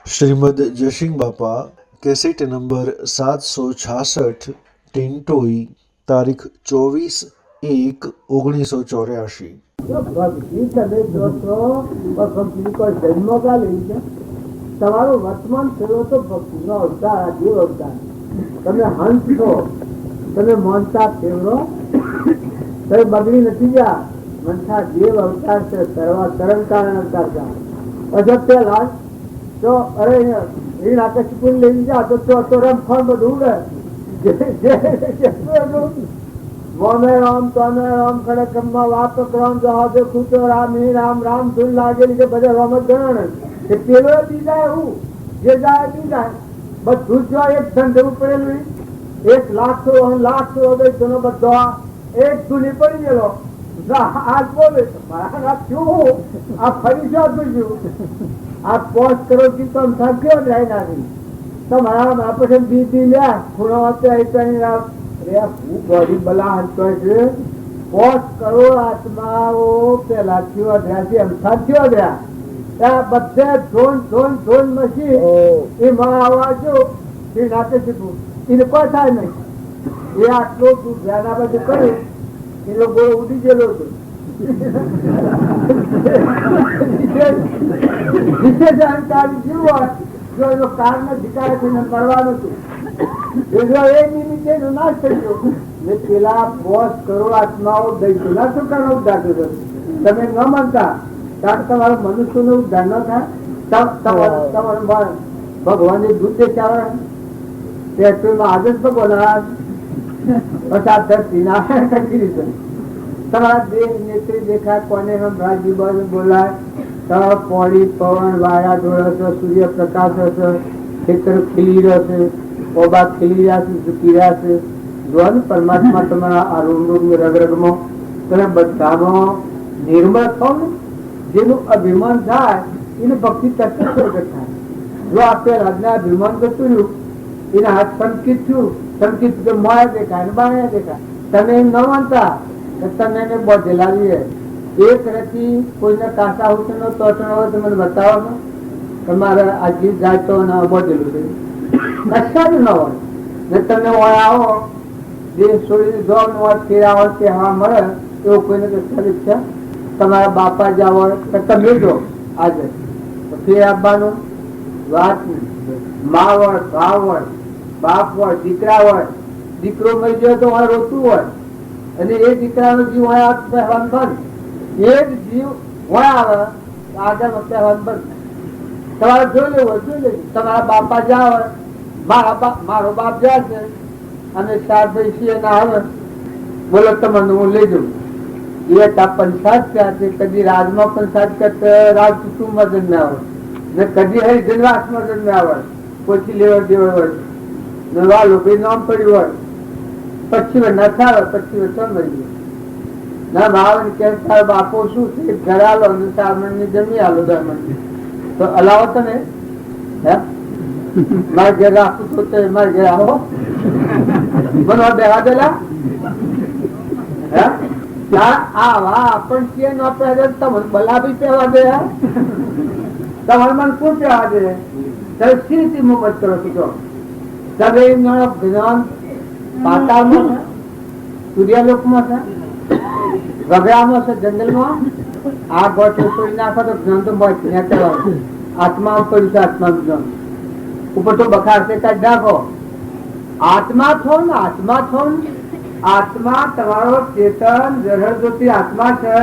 श्रीमद जयसिंह बापा cassette number 766 Tintoi तारीख 24/1/1984। ભક્તિ તમે જોશો ભક્તિ કોઈ જન્મ કા લઈ છે તમારો વર્તમાન થયો તો ભક્તિનો અવતાર આ જીવ અવતાર તમે હંસ છો તમે મનતા ફેરવો તમે બગડી નથી ગયા મનતા જીવ અવતાર છે સર્વા તરણ કારણ અવતાર છે અજબ પેલા તો અરે એ નાકશપુર લઈ જા તો રમફળ બધું ઉડે મોમે રામ તને રામ ખડકમાં વાત રામ જહાજે ખૂતો રામ હી રામ રામ ધૂન લાગેલી છે બધા રમત ગણ એ પેલો બીજા હું જે જાય બીજા બધું જ એક ધંધવું પડેલું 1,00,000 બધો એક ધૂની પડી ગયેલો આજ બોલે મારા શું આ ફરી જતું આ 5 કરોડ થી કમ થાક્યો જાય નાખી તમારા પછી બીજી લ્યા ખૂણો બોડી બલા હંતો છે 5 કરોડ આત્માઓ પેલા થયો રહ્યા છે એમ થયો રહ્યા ત્યાં બધે ધોન મશી એ માં આવાજો એ નાખે શીખવું એને કોઈ થાય નહીં એ આટલો ધ્યાન આ બધું કર્યું એ લોકો ઉડી ગયેલો હતો જાણકારી જીવો જો એનો કારણ ધિકાર કરવાનું હતું નાશ થઈ ગયો પેલા 5 કરોડ આત્માઓ દૈત્યના શું કારણ ઉદ્ધાર કર્યો તમે ન માનતા કારણ તમારું મનુષ્ય નું ઉદ્ધાર ન થાય તમારું ભગવાન ની દૂધ ચાલે આદર્શ ભગવાન પચાસ ધરતી ના કરી રીતે તમારા દેહ નેત્રી દેખાય કોને રાજ્ય બોલાય પોળી પવન વાયા ધોળો સૂર્યપ્રકાશ હશે ખેતર ખીલી રહેશે ઓબા ખીલી રહ્યા છે ઝૂકી રહ્યા છે જોવા ને પરમાત્મા તમારા આ રૂમ રગરગમાં તમે બધામાં નિર્મળ થો ને જેનું અભિમાન થાય એને ભક્તિ તત્વ પ્રગટ થાય જો આપણે આજના અભિમાન જતું રહ્યું એના હાથ સંકિત થયું સંકિત મોયા દેખાય બાણ્યા દેખાય તમે એમ ન માનતા તમે એને બોધેલા લઈએ એક રતી કોઈને કાંસા હુસન નો તોટણ હોય તો મને બતાવો છો તમારે આ જીવ જાય તો બોધેલું છે કશા જ ન હોય ને તમે હોય આવો દેહ છોડીને જો ફેરા હોય કે હા મળે એવું કોઈને કશા છે તમારા બાપા જ્યાં હોય તો તમે જો આજે ફેર આપવાનું વાત મા હોય ભાવ હોય બાપ હોય દીકરા હોય દીકરો મરી ગયો તો રોતું હોય અને એ દીકરાનો જીવ હોય પહેરવાનું બંધ એ જ જીવ હોય આવે આગળ પહેરવાનું બંધ તમારે જોઈ લેવું તમારા બાપા જ્યાં હોય મારો બાપ જ્યાં છે અને 4 ભાઈ ના આવે બોલો તમને હું લઈ જઉં એ પંચાયત ક્યાં છે કદી રાજમાં પંચાયત કરતા રાજ કુટુંબમાં જન્મ્યા હોય ને કદી હરિજનવાસમાં જન્મ્યા હોય પછી લેવડ દેવડ હોય નવા લોકો નામ પડ્યું હોય પછી ના થાય પછી મરી ગયો ના ભાવ કે સાહેબ આપો શું છે ઘર આલો અને 4 મહિને જમી આલો 10 મહિને તો અલાવો તમે મારે ઘેર રાખું છું તો મારે ઘેર આવો બનવા બેવા દેલા બલા બી પહેવા દે તમારે મને કોણ પહેવા દે સી રીતે મુમત કરો છો જ્ઞાન પાતાળમાં છે સૂર્યલોકમાં છે વગડામાં છે જંગલમાં આ ગોઠ તોડી નાખો તો જ્ઞાન તો આત્મા પડ્યું છે આત્માનું જ્ઞાન ઉપર તો બખાર છે કાઢ નાખો આત્મા છો ને આત્મા તમારો ચેતન જહરજ્યોતિ આત્મા છે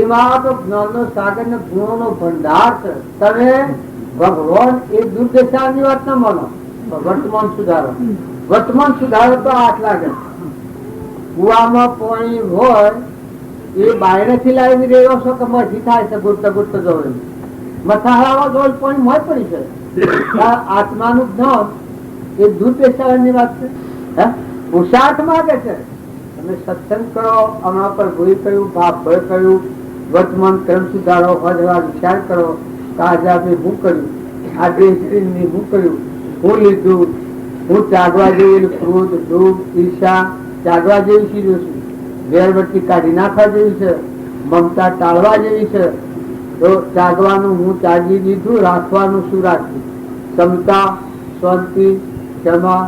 એમાં તો જ્ઞાન નો સાગર ને ગુણો નો ભંડાર છે તમે ભગવાન એ દુર્દશાની વાત ના માનો વર્તમાન સુધારો તો 8 લાગે કુવામાં પાણી હોય એ બાયરેથી લાવી રહ્યો છો કે મથી થાય છે ગુટતો જોડે મથાળામાં જોડ પાણી મોય પડી છે આત્માનું જ્ઞાન એ દુર્દશાની વાત છે પુરુષાર્થ માંગે છે તમે સત્સંગ કરો હમણાં પર ભૂલ કર્યું પાપ ભય કર્યું વર્તમાન કર્મ સુધારો હોય વિચાર કરો આજે આપણે હું કર્યું આ દેશની હું કર્યું હું લીધું હું ત્યાગવા જેવી ક્રોધ દુઃખ ઈર્ષા ત્યાગવા જેવી ચીજો છે વેરવટી કાઢી નાખવા જેવી છે મમતા ટાળવા જેવી છે તો ત્યાગવાનું હું ત્યાગી દીધું રાખવાનું શું રાખ્યું સમતા, શાંતિ, ક્ષમા,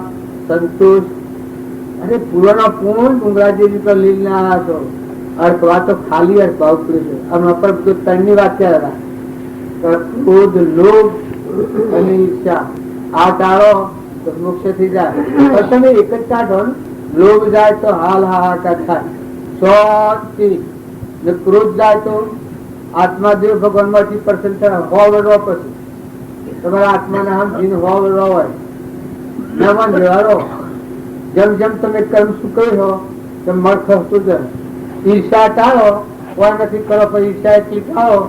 સંતોષ. અરે પૂર્વના પૂર્ણ ડુંગરા જેવી તો લીલ ના છો. અર્થવા તો ખાલી અર્થવા ઉપડે છે. હમણાં પર બધું ત્રણની વાત કર્યા હતા. ક્રોધ, લોભ અને ઈચ્છા આ ટાળો તો મોક્ષ થઈ જાય. પણ તમે એક જ કાઢો ને, લોભ જાય તો હાલ હાહાકાર થાય, શાંતિ. ને ક્રોધ જાય તો આત્મા દેવ ભગવાન માંથી પ્રસન્ન થાય. હોવડવા પછી તમારા આત્માના સમજીને હોવડવા હોય મહેમાન વ્યવહારો. જેમ જેમ તમે કર્મ શું કર્યો તેમ મળ ખસતું જાય. ઈર્ષા ટાળો, કોઈ નથી કરો પણ ઈર્ષા એટલી ટાળો.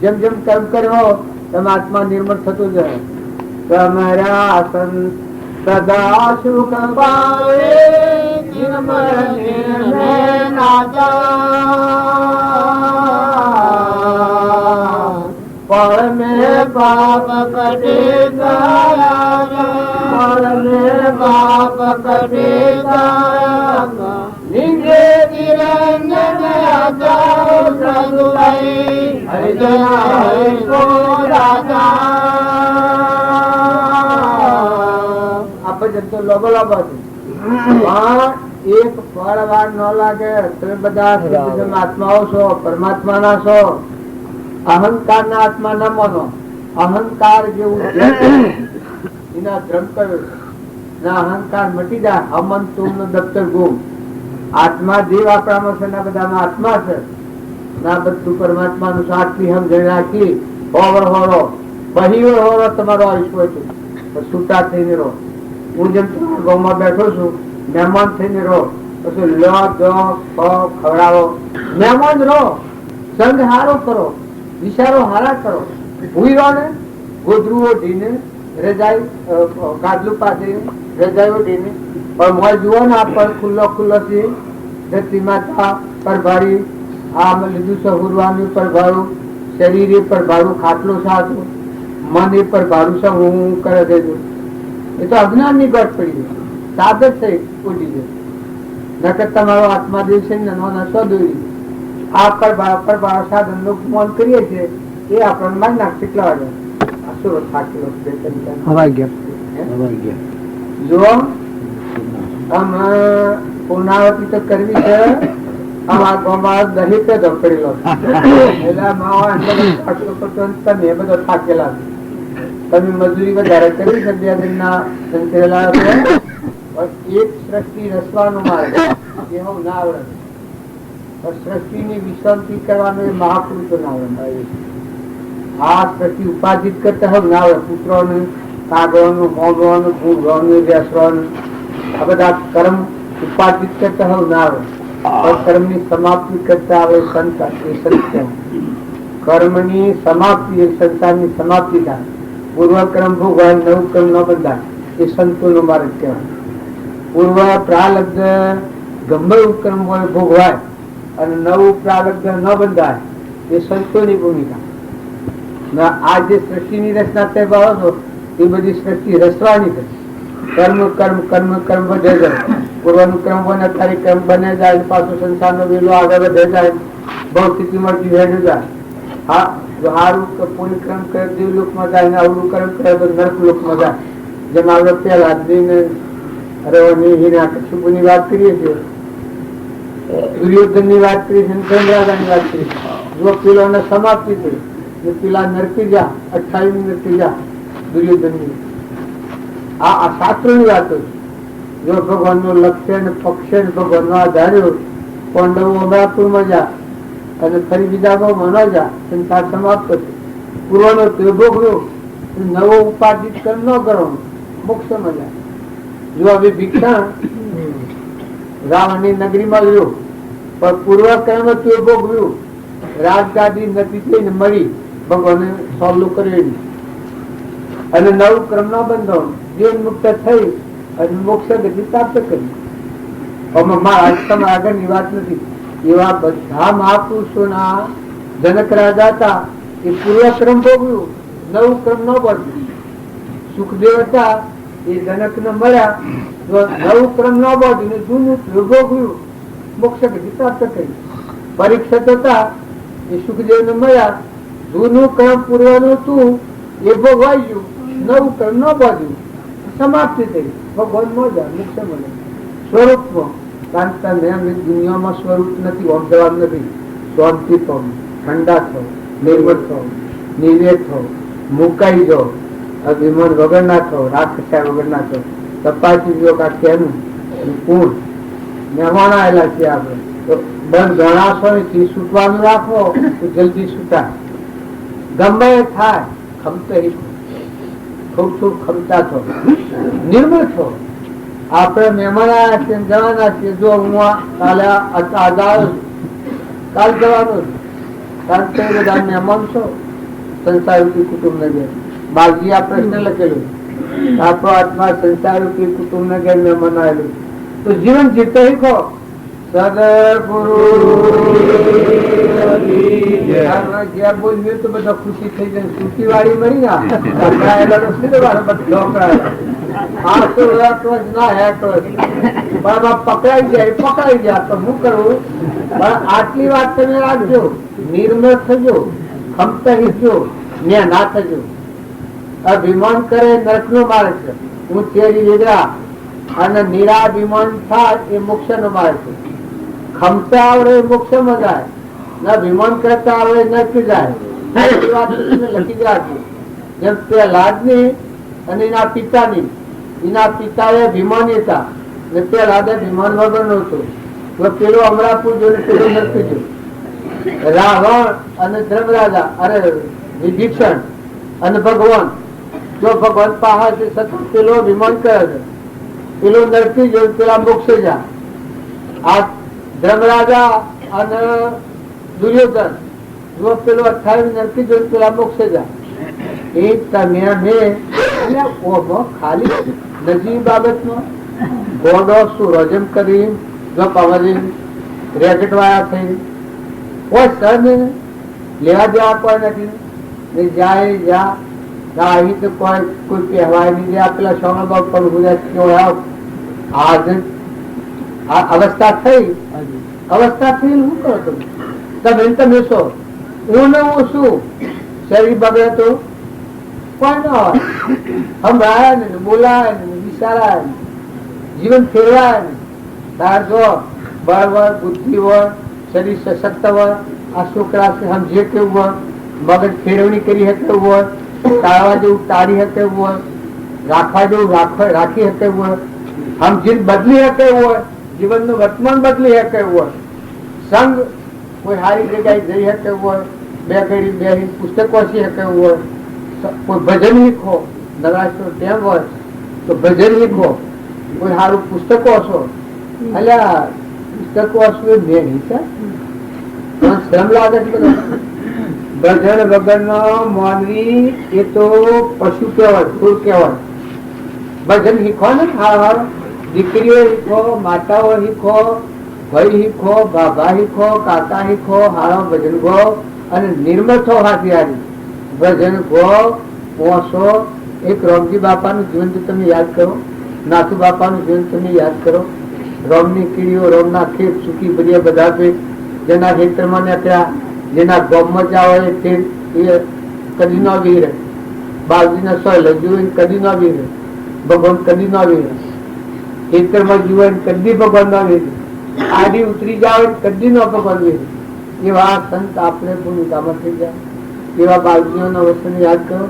જેમ જેમ કર્મ કર્યો તેમ આત્મા નિર્મળ થતું જાય. તમારા આસન સદા સુખ પાવે, નિર્મળ નિર્મળ નાતા. पर में पाप कटे गया, पर में पाप कटे गया, निजे निरंजन जाओ सदुई, हरि जना हरि को राजा. આપણે જતો લોબો લોબો પણ એક ફળ વાર ન લાગે. તમે બધા આત્માઓ છો, પરમાત્મા ના છો. અહંકાર ના આત્મા ન માનો. અહંકાર જેવું એના ધ્રમ કર્યો છે. અહંકાર મટી જાય. અમન તુમ દફતર ગુમ. આત્મા જીવ આપણામાં છે, ના બધામાં આત્મા છે. ના બધું પરમાત્મા નું સાચી સમજણ રાખી હોવર હોરો બહીવર હોરો તમારો આયુષ્ય છે. છૂટા થઈને રહો. હું જેમ તમારા ગામમાં બેઠો છું, મહેમાન થઈને રહો. પછી લો દો ખવડાવો, મહેમાન રહો. સંગ હારો કરો, વિચારો હારા કરો. ભૂઈ ને ગોધરું ઓઢીને રજાઈ ગાદલું પાસે રજાઈ ઓઢીને પણ મોય જુઓ ને, આ પર ખુલ્લો ખુલ્લો છે. ધરતી માતા પરભારી, આ લીધું સહુરવાનું પરભારું, શરીર પર ભાડું, ખાટલો સાચું, મન એ પર ભાડું છે. હું કરે દેજો. એ તો અજ્ઞાન ની ગટ પડી ગઈ. સાધક છે ઉડી ગઈ. નકર તમારો આત્મા જે છે ને નશો દોરી. આ પર સાધન નું મન કરીએ છીએ એ આપણને મારી નાખ. કેટલા વાગે અસુરો થાકેલો જો આમ પૂર્ણાવતી તો કરવી છે. દરેક ધપડેલો એટલે તમે બધો થાકેલા. તમે મજૂરી વધારે કરી સંકળેલા. એક સૃષ્ટિ રચવાનું માર્ગ એવું ના આવડે. સૃષ્ટિ ની વિશ્રાંતિ કરવાનું એ મહાપુરુષો ના આવડે. આ સૃષ્ટિ ઉપાધિત કરતા હવે ના આવડે. પુત્રોનું, કાગળનું, મોગવાનું, ભૂગવાનું, બેસવાનું, આ બધા કર્મ ઉપાધિત કરતા હવે ના આવડે. કર્મ ની સમાપ્તિ કરતા આવે સંસાર. એ સંસાર કર્મ ની સમાપ્તિ, એ સંસાર ની સમાપ્તિ થાય. પૂર્વ કર્મ ભોગવાય, નવું કર્મ ન બંધાય. એ સંતો નો માર્ગ કહેવાય. પૂર્વ પ્રાલબ્ધ ગમે કર્મ હોય ભોગવાય અને નવું પ્રાલબ્ધ ન બંધાય. એ સંતો ની ભૂમિકા. આ જે સૃષ્ટિ ની રચના તે બાબતો એ બધી સૃષ્ટિ રચવાની છે. કર્મ કર્મ કર્મ કર્મ વધે જાય. પૂર્વનું કર્મ બને અત્યારે કર્મ બને જાય. પાછું સંસાર નો વેલો આગળ વધે જાય. બહુ સ્થિતિ મળતી હેડ જાય. હા, જો સારું પુણ્ય કર્મ કરે દેવલોક માં જાય, અવરું કર્મ કરે તો નર્ક લોક માં જાય. જેમ આપણે પેલા કશુંભ ની વાત કરીએ છીએ, દુર્યોધન ની વાત કરી છે, ચંદ્રાદા ની વાત કરી. જો પેલો ને સમાપ્તિ થઈ, પેલા નરકી જા 28 નરકી જા દુર્યોધન ની. આ શાસ્ત્રો ની વાતો છે. જો ભગવાન નું લક્ષ્ય ને પક્ષ ભગવાન નો આધાર્યો, પાંડવો અમરાપુર માં જા અને ફરી બીજા ગામમાં ન જા. સંસાર સમાપ્ત છે. પૂર્વનો તે ભોગવ્યો. નવો ઉપાધિત કર્મ ન કરો, મોક્ષ માં જાય. જો હવે ભિક્ષા રાવણ ની નગરી માં ગયો, પણ પૂર્વ કર્મ તે ભોગવ્યું. રાજગાદી નથી થઈને મળી, ભગવાને સોલ્વ કર્યું અને નવું ક્રમ ન બંધો. જીવન મુક્ત થઈ અને મોક્ષ ગતિ પ્રાપ્ત કરી. આગળની વાત નથી. એવા બધા મહાપુરુષોના જનક રાજા હતા. એ પૂર્વ ક્રમ ભોગવ્યું, નવું ક્રમ ન પડ્યું. સુખદેવ હતા, એ જનક ને મળ્યા, નવું ક્રમ ન પડ્યું, જૂનું ભોગવ્યું, મોક્ષ ગતિ પ્રાપ્ત કરી. પરીક્ષિત હતા, એ સુખદેવ ને મળ્યા, જૂનું ક્રમ પૂર્વનું હતું એ ભોગવાઈ ગયું, નવું કર્મ ન બાજુ સમાપ્તિ થઈ, ભગવાન મળે, મુક્ત મળે સ્વરૂપમાં. કારણ કે દુનિયામાં સ્વરૂપ નથી, ઓમ જવાબ નથી. શાંતિ થો, ઠંડા થો, નિર્મળ થો, નિર્વેદ થો, મુકાઈ જાઓ, અભિમાન વગર ના થો, રાગક્ષા વગર ના થો. તપાસી જો કા કેનું પૂર્ણ મહેમાન આવેલા છે આપણે તો બંધ ગણાશો થી છૂટવાનું રાખો તો જલ્દી છૂટાય. ગમે એ થાય ખમતે ખૂબ ખૂબ ખમતા છો, નિર્મળ છો. આપણે મહેમાન આવ્યા છે જવાના છીએ. જો હું કાલે કાલ જવાનું કારણ કે બધા મહેમાન છો સંસારી કુટુંબ ને ઘેર. બાજી આ પ્રશ્ન લખેલું આપણો આત્મા સંસારી કુટુંબ ને ઘેર મહેમાન આવેલું તો જીવન જીતો શીખો. સદગુરુ બોલ્યું તો બધા ખુશી થઈ જાય. સુખી વાળી મળી ના પકડાઈ જાય તો શું કરવું? પણ આટલી વાત તમે રાખજો, નિર્મળ થજો, ખમતા હીજો, ન્યા ના થજો. અભિમાન કરે નરક નો માર્ગ છે. હું તેરી વેગા અને નિરાભિમાન થાય એ મોક્ષ નો માર્ગ છે. ખમતા આવડે મોક્ષ માં જાય, ના અભિમાન કરતા આવડે નરક જાય. લખી રાખજો. જેમ પ્રહલાદ ની અને એના પિતાની, એના પિતાએ અભિમાની હતા ને પ્રહલાદ અભિમાન વગર નહોતો. પેલો અમરાપુર જોઈને પેલો નરકી ગયો. રાવણ અને ધર્મરાજા અરે વિભીષણ અને ભગવાન જો ભગવાન પાસે સતત પેલો અભિમાન કરે છે, પેલો નરકી જોઈને પેલા મોક્ષે જાય. આ ધર્મરાજા અને દુર્યોધન જો પેલો 28 નરકી જોઈને પેલા મોક્ષે જાય. એ તમે ખાલી નજીક બાબતમાં ગોડો સુરજમ કરી જો પવન રેકેટ વાળા થઈ કોઈ સર લેવા દેવા કોઈ નથી. જાય જા અહીં તો કોઈ કહેવાય નહીં. જે પેલા સોના બાપ પર અવસ્થા થઈ શું કરો તમે તમે છો હું ને હું શું શરીર બગડે તો કોઈ ના હોય. સંભળાય ને બોલાય ને વિચારાય ને જીવન ફેરવાય ને તાર જો બળ હોય બુદ્ધિ હોય શરીર સશક્ત હોય આ છોકરા સમજે કેવું હોય મગજ ફેરવણી કરી શકે હોય ટાળવા જેવું ટાળી શકે હોય રાખવા જેવું રાખી શકે હોય સમજીને બદલી શકે હોય જીવનનું વર્તમાન બદલી શકે હોય સંગ કોઈ સારી જગ્યાએ જઈ શકે હોય બે ઘડી બે પુસ્તક વાંચી શકે હોય કોઈ ભજન લીખો નરાશ ટેમ હોય તો ભજન લીખો કોઈ સારું પુસ્તક વાંચો અલ્યા પુસ્તક વાંચવું મેં નહીં છે શ્રમ લાગે છે. ભજન વગર નો માનવી એ તો પશુ કહેવાય સુર કહેવાય. ભજન શીખો ને હાર દીકરીઓ શીખો માતાઓ શીખો ભાઈ શીખો બાબા શીખો કાકા શીખો હારો ભજન ગો અને નિર્મળ થો હાથી હારી ભજન ગો પહોંચો. એક રોમજી બાપાનું જીવન તમે યાદ કરો, નાથુ બાપાનું જીવન તમે યાદ કરો. રોમની કીડીઓ રોમના ખેત સુખી બધી બધા પે જેના ખેતરમાં નીકળ્યા જેના ગામમાં જાવ એ કદી ન વીરે બાળજીના સો લજ્યું કદી ન વીરે ભગવાન કદી ન વીરે ખેતરમાં જીવન કદી ભગવાન ન વીરે આડી ઉતરી જાવ કદી ન ભગવાન વીરે. એવા સંત આપણે ભૂમિકામાં થઈ જાય એવા બાળજીઓના વસ્તુને યાદ કરો.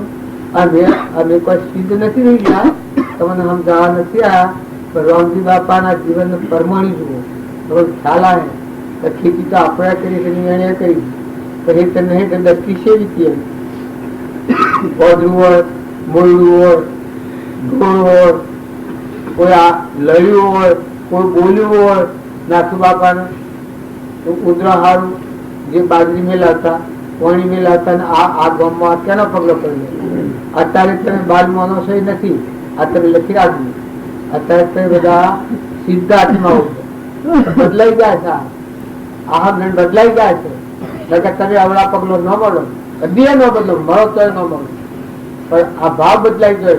અમે કોઈ સિદ્ધ નથી રહી ગયા તમને સમજાવવા નથી આવ્યા પણ રામજી બાપાના જીવન પરમાણી જુઓ તો ખ્યાલ આવે. ખેતી તો આપણે કરી એને કરી ખેતર નહીં તો દસતી સેવી પોદરું હોય મોરડું હોય ઢોળ હોય કોઈ આ લડ્યું હોય કોઈ બોલ્યું હોય નાથુ બાપાને ઉદરા હારું જે બાજરી મેલાવતા પાણી મેલાવતા ને આ ગામમાં કેનો પગલો પડ્યો. અત્યારે તમે બાલ માણસો નથી આ તમે લખી રાખજો. અત્યારે તમે બધા સીધા હાથમાં બદલાઈ ગયા છે. આ બદલાઈ ગયા છે. તમે અવળા પગલો ન મળો કદી ન બદલો મળો તો ન મળો પણ આ ભાવ બદલાઈ ગયો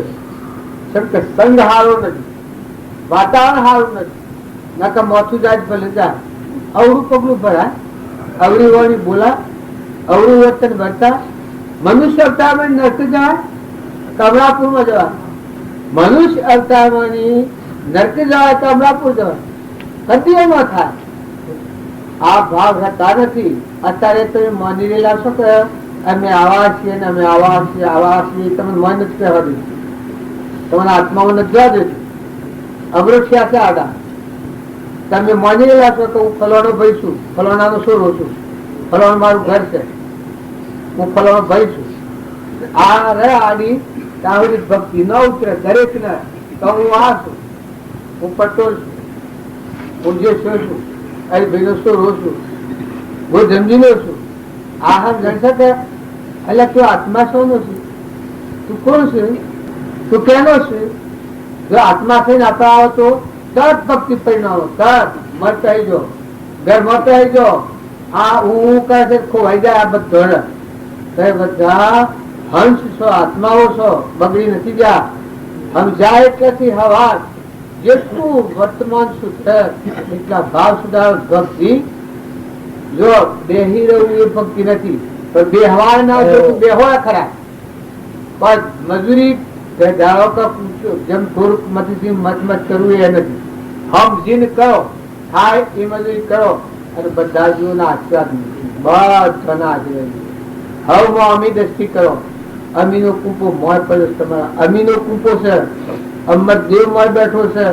છે. સંગ સારો નથી, વાતાવરણ સારું નથી. નકા મોથું જાય ભલે જાય અવળું પગલું ભરાય અવળી વાણી બોલાય અવળું વર્તન વર્તા મનુષ્ય અવતાર નર્ક જાય કમલાપુરમાં જવાનું. મનુષ્ય અવતારમાં નરક જવાય તો કમલાપુર જવાનું. કદી એમાં થાય આ ભાવ રહેતા નથી. અત્યારે તમે માની રહેલા છો કે અમે આવા છીએ ને અમે આવા છીએ આવા છીએ. તમે મન નથી કહેવા દીધું, તમારા આત્માઓ નથી જવા દીધું. અમૃત્યા છે આડા. તમે માની રહ્યા છો કે હું ફલાણો ભાઈ છું, ફલાણાનો છોરો છું, ફલાણું મારું ઘર છે, હું ફલાણો ભાઈ છું. આ રે આડી તાવડી ભક્તિ ન ઉતરે દરેક ને તો હું આ છું, હું પટોળ છું, હું જે છું એ ભાઈનો છોરો છું, હું જમજીનો છું. આ હમ જણશે કે એટલે તું આત્મા શોનો છે, તું કોણ છે, તું કેનો છે? જો આત્મા થઈને આપણે આવો તો તરત ભક્તિ પરિણામો, તરત મરતા આવી જાઓ, ઘર મરતા આવી જાઓ. આ હું કહે છે ખોવાઈ જાય. આ બધો બધા હંસ છો, આત્માઓ છો, બગડી નથી ગયા. હમ જાય એટલેથી હવા જેટલું વર્તમાન શુદ્ધ એટલા ભાવ સુધાર ભક્તિ. જો બેહી રહેવું એ ભક્તિ નથી, પણ બેહવા ના બેહવા ખરા. પણ મજૂરી જેમ થોડુંક મથી મત કરવું એ નથી. હમ જીન કરો થાય એ મજૂરી કરો અને બધા જીવોના આશીર્વાદ બધાના આશીર્વાદ. હવે અમી દ્રષ્ટિ કરો. અમીનો કૂપો મોય પડ્યો તમારા. અમીનો કૂપો છે, અમરદેવ મોય બેઠો છે.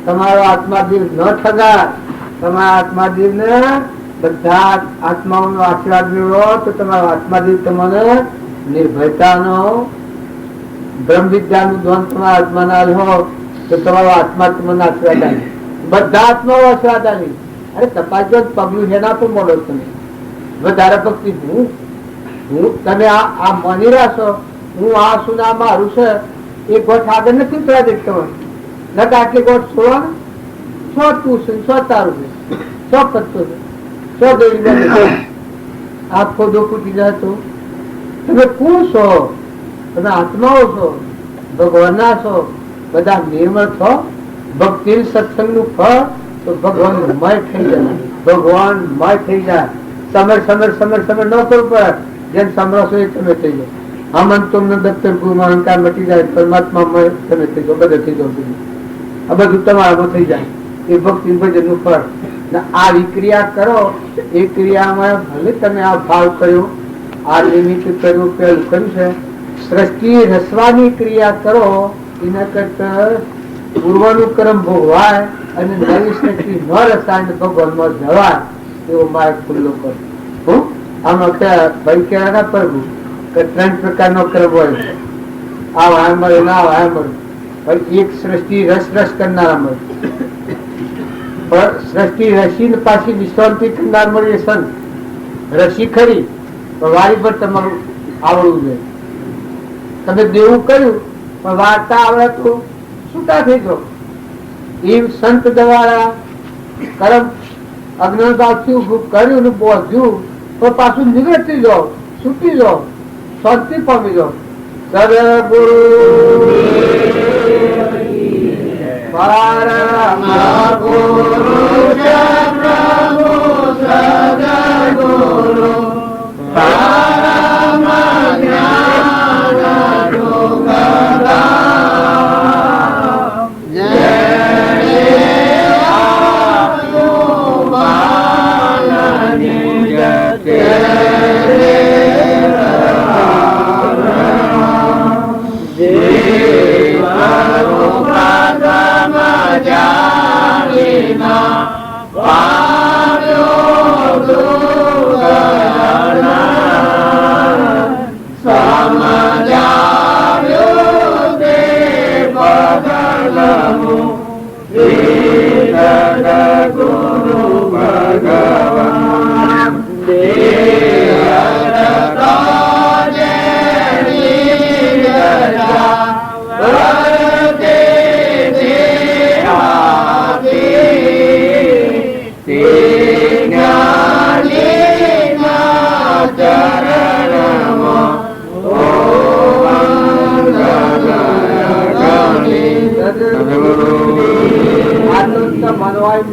તમારો આત્માદેવ ન ઠગાય. તમારા આત્માદેવ ને બધા આત્માઓનો આશીર્વાદ મેળવો તો તમારો આત્માદેવ તમને નિર્ભયતાનો બ્રહ્મ વિદ્યાનું ધ્યાન તમારા આત્માના હો તો તમારો આત્મા તમને આશીર્વાદ આપે. બધા આત્માઓ આશીર્વાદ આપે. અરે તપાસજો પગલું છે ના તો મળો તમે વધારે ભક્તિ. હું તમે આ માની રહ્યા છો હું આ શું ના મારું છે એ ગોઠ આગળ નથી ઉતરા દેખતો. નકા આટલી ગોઠ છોડવાનું. છો તું છે, છો તારું છે, છો પત્તો છે, છો દોડી આખો દોકુટી જાય તો તમે કોણ છો? તમે આત્માઓ છો, ભગવાનના છો, બધા નિર્મળ છો. ભક્તિ સત્સંગનું ફળ તો ભગવાન મય થઈ જાય. ભગવાન મય થઈ જાય. સમર સમર સમર સમર ન કરવું પડે. જેમ સમરસો એ તમે થઈ જાય. હમન તમને દત્તર ગુરુ અહંકાર મટી જાય. પરમાત્મા મય તમે થઈ જાઓ, બધા થઈ જાઓ. આ બધું તમારામાં થઈ જાય. એ ભક્તિ ભજન નું ફળ. આ વિક્રિયા કરો એ ક્રિયામાં ભલે તમે આ ભાવ કર્યો, આ નિમિત્ત કર્યું, પેલું કર્યું છે. સૃષ્ટિ રસવાની ક્રિયા કરો એના કરતા પૂર્વનું કર્મ ભોગવાય અને નવી સૃષ્ટિ ન રસાય ભગવાનમાં જવાય એવો માર્ગ ખુલ્લો કરો. આમાં ભાઈ કહેવા ના પડવું કે 3 પ્રકારનો કર્મ હોય. આ વાય મળે ના વાય મળે. એક સૃષ્ટિ રસ રસ કરનારા મળે, પણ સૃષ્ટિ રસી પાછી વિશ્રાંતિ કરનાર મળે. સંત રસી ખરી પણ વારી પર તમારું આવડવું જોઈએ. તમે દેવું કર્યું પણ વાર્તા આવડે તો છૂટા થઈ જાઓ. એ સંત દ્વારા કર્મ અજ્ઞાનતાથી ઉભું કર્યું ને બોધ્યું તો પાછું નિવૃત્તિ જાઓ, છૂટી જાઓ, શાંતિ પામી જાઓ. સદગુરુ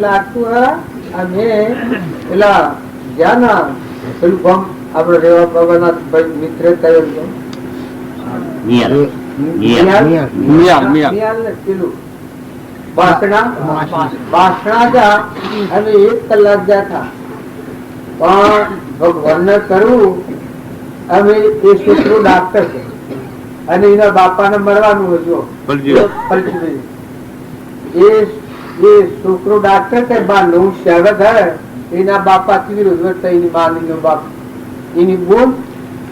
લાગતું હે અને પેલા જ્યાં પેલું આપડે રેવા ભગવાન મિત્ર કયો મિયાલ ને પેલું બાસણા જા અને 1 કલાક જાતા પણ ભગવાનને કરવું અમે એ છોકરો ડાક્ટર છે અને એના બાપાને મરવાનું હતું એ છોકરો ડાક્ટર છે બારનું શહેર થાય એના બાપા કેવી રોજગાર એની માની બાપ એની બોન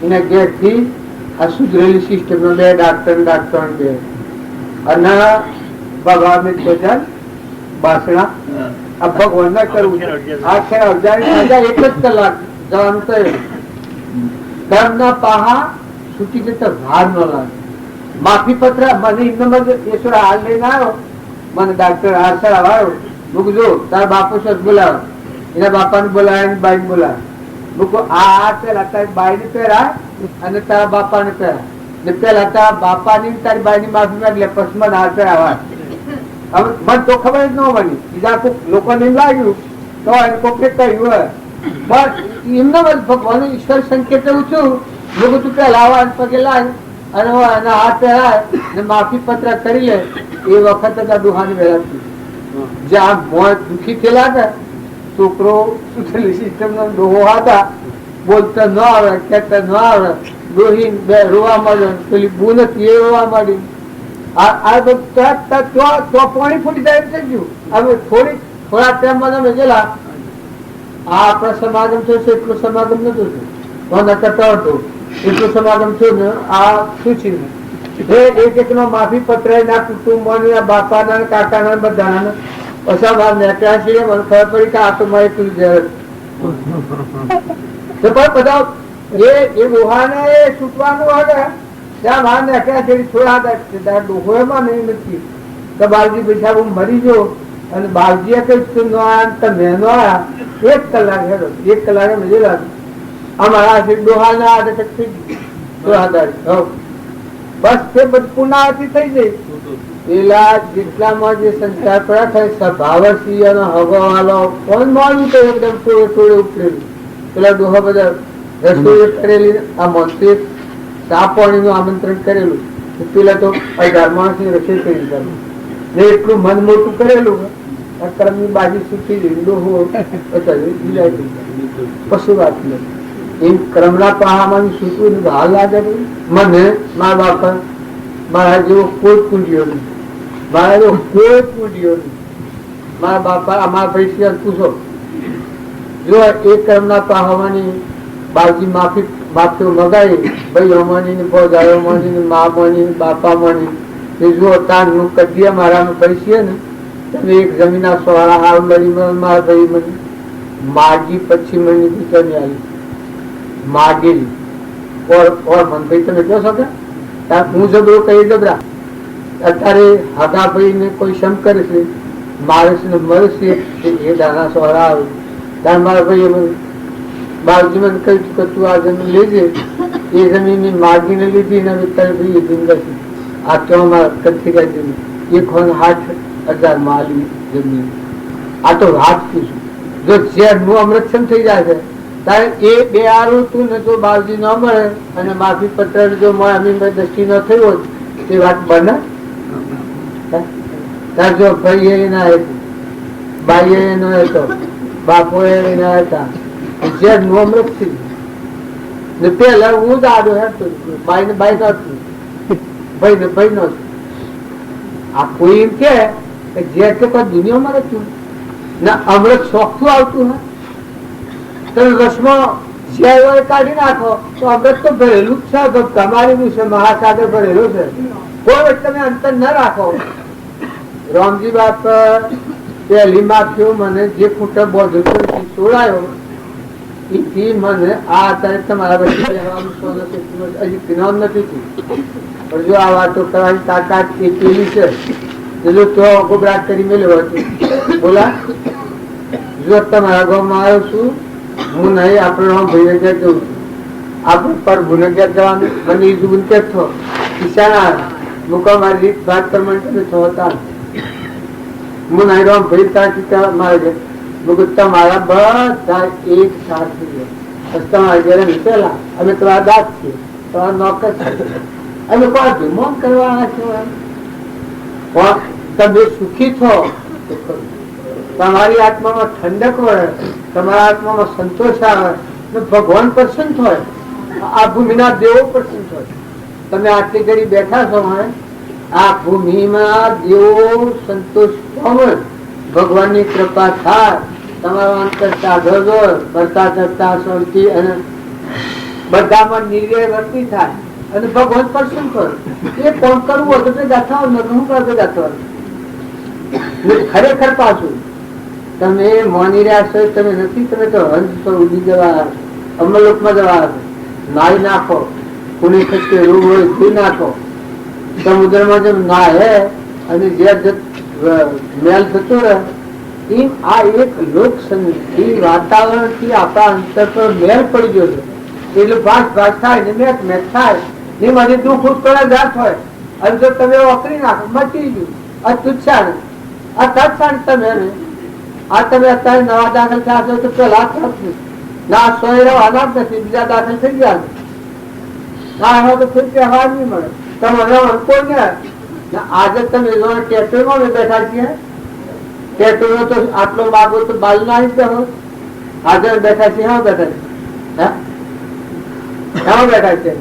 એના ઘેર થી આ સુધરેલી સિસ્ટમ બે ડાક્ટર બે અને ભગવાન બાસણા આ ભગવાન ના કરવું આ છે 1 જ કલાક જવાનું થયું ધર્મના પાહા છૂટી જતા ભાર ન લાગે માફી પત્ર મને ઈશ્વર હાલ લઈને આવ્યો મને ડાક્ટર આશા આવ્યો મૂક જો તાર બાપુ સર બોલાવો એના બાપાને બોલાવે બાઈ ને બોલાવે મૂકો આ પેલા તારી બાઈ ને પહેરાય અને તારા બાપા ને પહેરાય ને પેલા તારા બાપા ની તારી બાઈ ની માફી માંગે પછી મને આશા આવ્યા હવે મને તો ખબર જ ન બની બીજા લોકો ને લાગ્યું તો એને કોકે કહ્યું હોય બસ એમને ભગવાન ઈશ્વર સંકેત એવું છું લોકો તું પેલા આવા પગે લાગ અને એના હાથ પહેરાય ને માફી પત્ર કરી લે એ વખત દુહાની વેળા જ્યાં મોં દુખી થયેલા હતા છોકરો સિસ્ટમ નો ડોહો હતા બોલતા ન આવે કહેતા ન આવે ડોહી બે રોવા માંડ્યો પેલી બૂન હતી એ રોવા માંડી પાણી ફૂટી જાય થઈ ગયું હવે થોડા ટાઈમમાં અમે ગયેલા આ આપણા સમાગમ થશે એટલો સમાગમ નતો થયો હતો એટલો સમાગમ થયો ને આ સૂચી એક નો માફી પત્ર ના કુટુંબ બાપા કાકા ના બધા પછી બાર નેકળ્યા છીએ મને ખબર પડી કે આ તો મારે એટલું બધા એ ડોહાને એ છૂટવાનું હવે ત્યાં બહાર નેકળ્યા છે થોડા ડોહો એમાં નહીં નથી તો બાલજી બેઠા હું મરી ગયો અને બાલજીએ કઈ નો આયા તમે નો આયા 1 કલાક હેડો 1 કલાકે મજેલા અમારા ડોહા ના આદત થઈ ગઈ બસ તે બધું પુનાવતી થઈ ગઈ પેલા જેટલામાં જે સંચાર પડ્યા થાય સ્વભાવસી અને હવાવાલો કોણ માનવું તો એકદમ થોડે ઉકળેલું પેલા ડોહા બધા રસોઈ કરેલી આ મંત્રી ચા પાણી નું આમંત્રણ કરેલું પેલા તો 18 માણસ ની રસોઈ કરી ને એટલું મન મોટું કરેલું કર્મ ની બાજી સુખી ડોહો પશુ વાત નહીં એમ ક્રમના પહામાં સૂચવું હાલ લાગે મને મારા બાપા મારા જેવો કોઈ કુંડીઓ નહીં મારા જેવો કોઈ કુંડીઓ નહીં મારા બાપા અમારા ભાઈ પૂછો જો એ ક્રમના પહાવાની બાજી માફીઓ મગાવી ભાઈ અમાની ને પૌધાઓ માની ને મા માની ને બાપા માની જો તાર નું કદીયા મારા ભાઈ છે ને તમે એક જમીના સોળા હાલ મળી મારા ભાઈ મને માગી પછી મને બીજાની આવી માગેલી મન ભાઈ તમે કહો છો કે હું જબરો કઈ જબરા અત્યારે હગા ભાઈ ને કોઈ શમ કરે છે માણસ ને મળશે એ દાના સોહરા આવે ત્યારે મારા ભાઈ બાળજી મને કહ્યું કે તું આ જમીન લેજે એ જમીન ની માગીને લીધી ને તારે ભાઈ જિંદગી આ ક્યાં મારા કચ્છી ગઈ જમીન 1,08,000 માલી જમીન આ તો વાત કીધું જો ઝેર નું અમૃતસમ થઈ જાય છે તારે એ બે આરું તું ને તો બાળજી ન મળે અને માફી પત્ર જો અમીન દ્રષ્ટિ ન થયો તે વાત બને તાર જો ભાઈ એ ના હતું બાઈ એ ન હતો બાપો એ ના હતા ઝેર નું અમૃત થઈ ને પેલા હું જ આડો હેતો બાઈ ને બાઈ નતું ભાઈ ને ભાઈ નતું આ કોઈ એમ કે ઝેર તો કોઈ દુનિયામાં નથી ના અમૃત શોખતું આવતું હે તમે રસમાં ઝેર કાઢી નાખો તો અમૃત તો ભરેલું જ છે તમારી છે મહાસાગર ભરેલો છે કોઈ તમે અંતર ન રાખો રામજી બાપ પહેલી માફીઓ મને જે ખૂટા બોધો છોડાયો એથી મને આ અત્યારે તમારા હજી જ્ઞાન નથી થયું પણ જો આ વાતો કરવાની તાકાત એ કેવી છે જો તો ગોબરાટ કરી મેળવ્યો હતું બોલા જો તમારા ગામમાં આવ્યો છું હું નહીં આપણે ભાઈ જવું છું આપણે પર ગુનેગાર જવાનું મને એ જુબન કે છો ઈશાના મુકા મારી રીત વાત પ્રમાણે તમે છો હતા હું નહીં રામ ભાઈ ત્યાં મારે તમારા બધા એક સાથે તમારા ઘરે નીકળેલા અમે તમારા દાંત છીએ તમારા નોકર છે અને કોઈ ધીમો કરવાના છો પણ તમે સુખી છો તમારી આત્મામાં ઠંડક હોય, તમારા આત્મામાં સંતોષ આવે, ભગવાન પ્રસન્ન હોય, આ ભૂમિના દેવો પ્રસન્ન હોય. તમે આટલી ઘડી બેઠા છો, આ ભૂમિમાં દેવો સંતોષ પામે, ભગવાનની કૃપા થાય, તમારો અંતર સાધો કરતા કરતા શાંતિ અને બધામાં નિર્ણય વર્તી થાય અને ભગવાન પ્રસન્ન કરે. એ કોણ કરવું હતું તો ગાથા હું કરતો ગાથો ખરેખર પાછું તમે માની રહ્યા છો તમે નથી, તમે તો હંસ પર ઉડી જવા, અમલોકમાં જવા, નાઈ નાખો, કોની ખસકે રોગ હોય ધોઈ નાખો, સમુદ્રમાં જેમ નાહે અને જે મેલ થતો રહે એમ આ એક લોક સંગીત વાતાવરણ થી આપણા અંતર પર મેલ પડી ગયો છે. એટલે ભાષ થાય ને મેક મેક થાય ને મને દુઃખ ઉત્કળા જાત હોય અને જો તમે વાપરી નાખો મચી ગયું. આ તુચ્છા આ તત્સાણ તમે આ તમે અત્યારે નવા દાખલ થયા છો તો પેલા ના સો અનાજ નથી, બીજા દાખલ થઈ ગયા ના એમાં તો ફરી તહેવાર નહીં મળે. તમે કોઈ ને આજે તમે ટેટોમાં બેઠા છીએ, ટેટો તો આટલો માગો તો બાલ ના હોય. આજે બેઠા છીએ હા બેઠા છે એમાં બેઠા છે,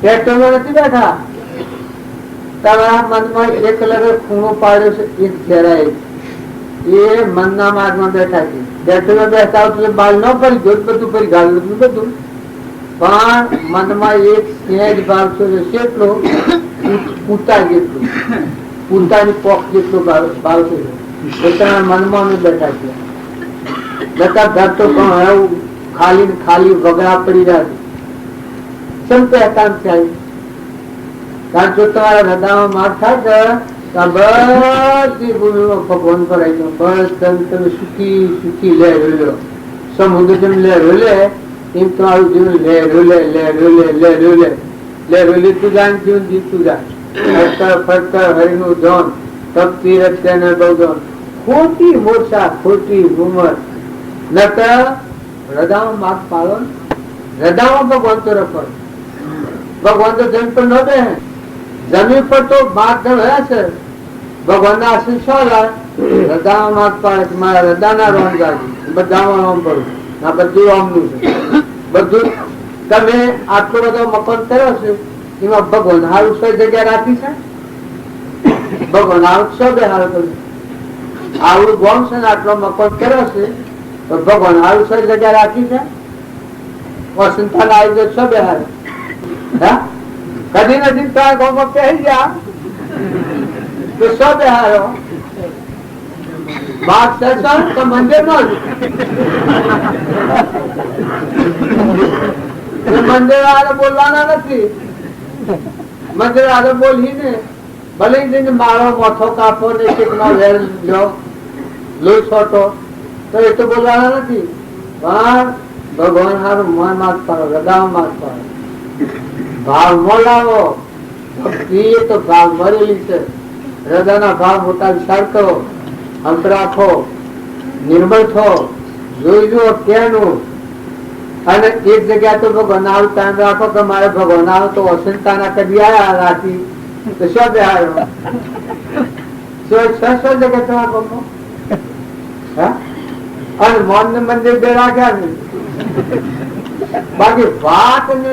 ટેટોમાં નથી બેઠા. તમારા મનમાં એક લગે ખૂણો પાડ્યો છે, એક જરાય એ મનના માર્ગમાં બેઠા છે. બેઠેલો બેસતા બાલ ન પડી ગયો બધું પડી ગાળું બધું, પણ મનમાં એક સહેજ ભાવ છે કેટલો પૂતા જેટલું, પૂતાની પોખ જેટલો ભાવ છે પોતાના મનમાં અમે બેઠા છીએ. બધા ઘર તો પણ એવું ખાલી ખાલી વગડા પડી રહ્યા છે. સમ પહેચાન થાય કારણ જો તમારા હૃદયમાં માર થાય બધી ભૂમિમાં ભગવાન ભરાઈ ગયો. બસ તમે સુખી સુખી લે લો સમુદ્ર જેમ લે રોલે એમ તમારું જીવન લે રોલે લે રોલે લે રોલે લે રોલે તું જાય જીવન જીવતું જાય. ફરતા ફરતા હરિનું ધન તપતી રત્યાને બૌધન ખોટી મોરસા ખોટી ઉંમર નકર હૃદયમાં માર્ગ પાડો. હૃદયમાં ભગવાન તો રખો, ભગવાન તો જમીન પર ન બે, જમીન પર તો માર્ગદર્શન રહ્યા છે. ભગવાન ના આશીષ છો હૃદયમાં માર્ગ પાડે, મારા હૃદયના રોમ જાગી બધામાં રોમ પડું આ બધું રોમનું છે. બધું તમે આટલો બધો મકાન કર્યો છે એમાં ભગવાન હારું સો જગ્યા રાખી છે. ભગવાન હારું સો બે હારું કર્યું, આવડું ગોમ છે ને આટલો મકાન કર્યો છે તો ભગવાન હારું સો જગ્યા રાખી છે. વસંતા આવી જાય સો બે હારું કદી નથી તમારા ગામમાં પહેરી ગયા તો સો બે હારો બાપ દર્શન તો મંદિર નો મંદિર વાળા બોલવાના નથી. મંદિર વાળા બોલીને ભલે મારો મોથો કાપો ને કેટલો વેર લો લોહી છોટો તો એ તો બોલવાના નથી. પણ ભગવાન હારું મન માગ પાડો, હૃદય માગ પાડો, ભાવ ન લાવો. ભક્તિ તો ભાવ મરેલી છે. હૃદયના ભાવ મોટા વિચાર કરો, અંત રાખો, નિર્મળ થો, જોઈ લો કેનું. અને એક જગ્યા તો ભગવાન આવું ટાઈમ રાખો કે મારે ભગવાન આવો તો અસંતાના કદી આવ્યા રાતી તો શું બે આવ્યો જગ્યા તમારા અને મોન ને મંદિર બે રાખ્યા ને બાકી વાત ને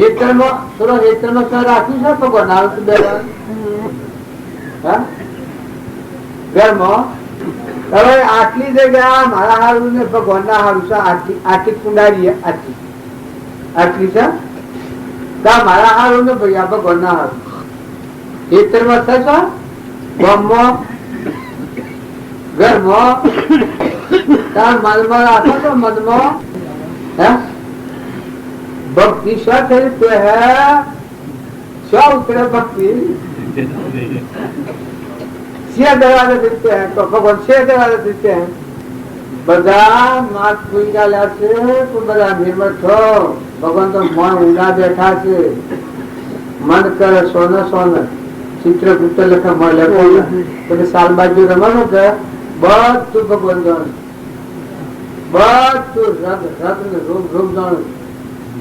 હેતરમાં થોડો હેતરમાં સર રાખ્યું છે ભગવાન આવું તો બે ઘરમાં હવે આટલી જગ્યા મારા હારું ને ભગવાન ના હારું છે. આટલી કુંડારી આટલી છે મારા હારું ને ભાઈ આ ભગવાન ના હારું ખેતરમાં થશો ગામમાં ઘરમાં તાર મનમાં રાખો તો મનમાં ભક્તિ શું થઈ શું ઉતરે ભક્તિ દરવાजे देते हैं तो भगवान 6 दरवाजे देते हैं. બધા માર્ગ ખુલી ગયા છે તો બધા નિર્મળ છો. ભગવાન તો મન ઊંડા બેઠા છે. મન કરે સોને સોને ચિત્રગુપ્ત લખે મન લખો તમે સાલ બાજુ રમવાનું કે બધું ભગવાન જાણે, બધું રગ રગ ને રૂપ રૂપ જાણે.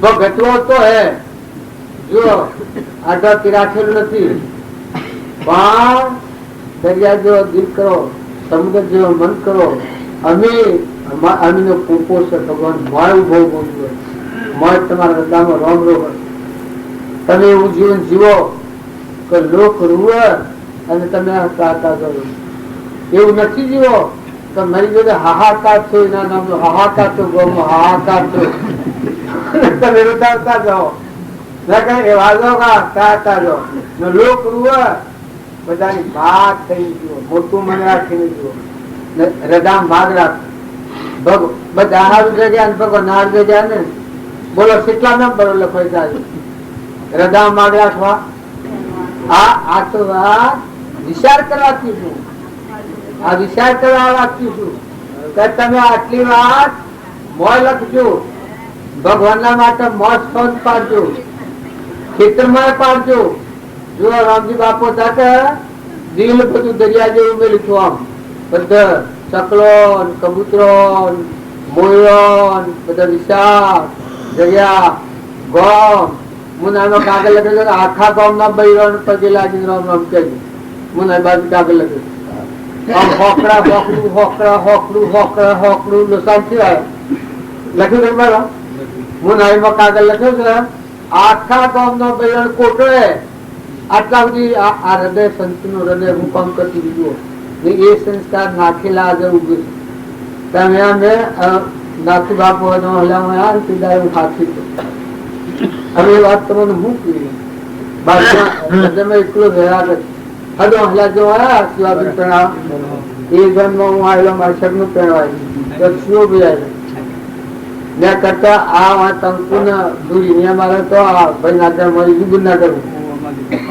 ભગતવો તો હે જો આટલાથી રાખેલું નથી, પણ દરિયા જેવો દિલ કરો, સમુદ્ર જેવો મન કરો. અમીનો પોપો છે ભગવાન, મારું બહુ બોલવું હોય, તમારા હૃદયમાં રોમ રોમ. તમે એવું જીવન જીવો કે લોક રૂવે અને તમે હસતા કરો. એવું નથી જીવો તો મારી જોડે હાહાકાર છો, એના નામનો હાહાકાર છો, ગૌમાં હાહાકાર છો. તમે રૂતાવતા જાઓ, લોક રૂવે બધાની વાત થઈ જુઓ, મોટું મન રાખીને જુઓ, હૃદય ભાગ રાખ. બધા હારું જગ્યા ભગવાન નાર જગ્યા ને બોલો કેટલા નંબર લખાઈ જાય. હૃદય માગ રાખવા આ તો વાત વિચાર કરવાથી છું. આ વિચાર કરવાથી છું કે તમે આટલી વાત મોય લખજો, ભગવાન ના માટે મોજ શોધ પાડજો, ખેતરમાં પાડજો. જો રામજી બાપુ હતા દિલ બધું દરિયા જેવું મેળ્યું છું. આમ બધા ચકલો કબૂતરો મોયો બધા વિશાળ દરિયા ગોમ મુનાનો કાગળ લખેલો આખા ગામ ના બૈરો પગે લાગી રામ રામ કે મુના બાજુ કાગળ લખેલું હોકડા હોકડું હોકડા હોકડું હોકડા હોકડું લખ્યું મારો મુનાઈમાં કાગળ લખ્યો છે આખા ગામ નો બૈરો કોટડે. આટલા સુધી આ હૃદય સંત નું હૃદય હું કામ કરતી દીધું એ સંસ્કાર નાખેલા આજે ઉભું છે. તમે અમે નાથુ બાપુ ખાતી હવે એ વાત તમને હું કરી બાજુમાં એટલો રહ્યા હદો હલા જો શિવાજી પ્રણામ એ જન્મ હું આવેલો મારા શબ નું પ્રણવાય શિવો બી મેં કરતા આ વાત અંકુને દૂરી મેં મારે તો આ ભાઈ નાગર મળી ગુણ ના કરવું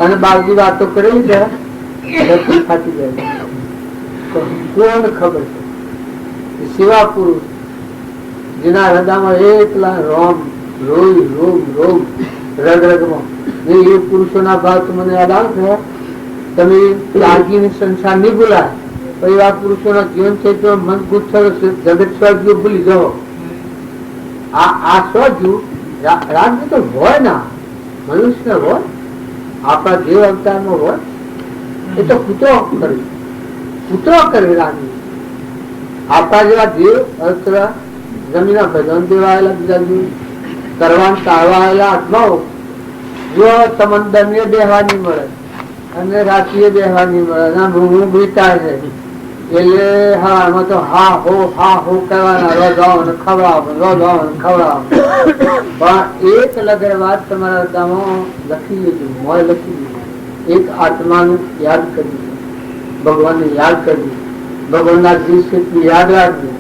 અને બાજુ વાતો કરેલી છે ખાતી જાય. કોણ ખબર છે શિવા પુરુષ જેના હૃદયમાં એકલા રોમ રોઈ રોમ રોમ રગ રગમાં એ પુરુષોના ભાવ તો મને યાદ આવે છે. તમે ત્યાગી સંસાર નહીં ભૂલાય તો એવા પુરુષોના જીવન ચૈત્ર મન ગુચ્છ જગત સ્વર્ગ ભૂલી જાઓ. આ સ્વજુ રાજ્ય તો હોય ના મનુષ્ય હોય આપણા દેવ અવતારમાં હોય એ તો કૂતરો કરે રાજ્ય. આપણા જેવા દેવ અસ્ત્ર જમીન ભજન દેવાયેલા બીજા જીવ કરવા ટાળવા આવેલા આત્માઓ જો સમંદર ને બેહવાની મળે અને રાત્રિએ બેહવાની મળે હું બેઠા છે એટલે હા એમાં તો હા હો કરવાના રોજાઓ ને ખવડાવો. પણ એક લગર વાત તમારા હૃદયમાં લખી લીધું મોય લખી લીધું. એક આત્માનું યાદ કરજો, ભગવાનને યાદ કરજો, ભગવાનના દિવસે યાદ રાખજો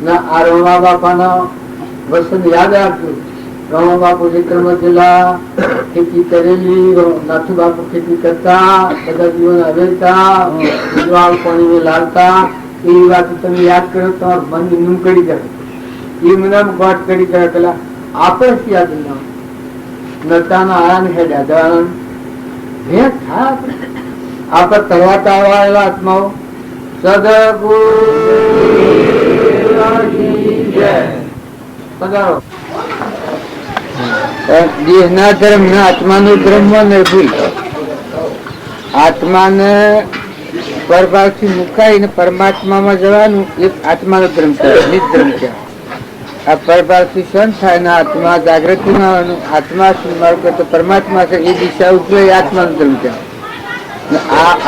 ને આ રમા બાપાના વસન યાદ રાખજો. રમા બાપુ વિક્રમ જિલ્લા ખેતી કરેલી, નાથુ બાપુ ખેતી કરતા, બધા જીવન હવેતા, પાણી લાવતા. એવી વાત તમે યાદ કરો તમારું મન નું કરી જાય. એ મને ગોટ કરી જાય પેલા આપણે યાદ ના નતાના આયા ને હેડ્યા જવાનું ભેટ થાય. આપણે તરવાતા આવેલા આત્માઓ દેહના ધર્મ ને આત્માનો ધર્મ ને ભૂલ. આત્માને પરભાવથી મુકાઈને પરમાત્મામાં જવાનું એક આત્માનો ધર્મ કહેવાય, નિધર્મ કહેવાય. આ પરભાવથી સન થાય ને આત્મા જાગૃતિમાં આવવાનું, આત્મા શું માર્ગ તો પરમાત્મા છે એ દિશા ઉજવે એ આત્માનો ધર્મ કહેવાય.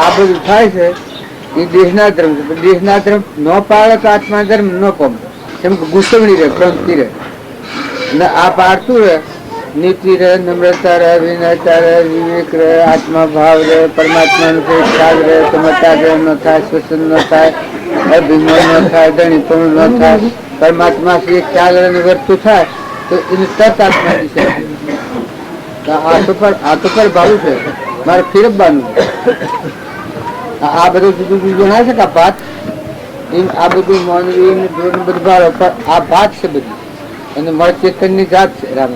આ બધું થાય છે એ દેહના ધર્મ છે. દેહના ધર્મ ન પાડે તો આત્મા ધર્મ ન પામે, કેમ કે ગુસ્સવણી રહે, ક્રાંતિ રહે. અને આ પાડતું રહે નીતિ રહે, નમ્રતા રહે, વિનયતા રહે, વિવેક રહે, આત્મા ભાવ રહે, પરમાત્માનો ખ્યાલ રહે, સમજતા ન થાય, શ્વસન ન થાય, અભિમાન ન થાય, દણીપણું ન થાય, પરમાત્મા થી ખ્યાલ અને વર્તું થાય તો એને તરત આત્મા દિશે. આ તો પર ભાવું છે મારે ફેરવવાનું. આ બધું જુદું જુદું જણાય છે કે ભાત એમ આ બધું માનવી બધું ભાવે પણ આ ભાત છે બધી અને મળ ચેતન ની જાત છે. રામ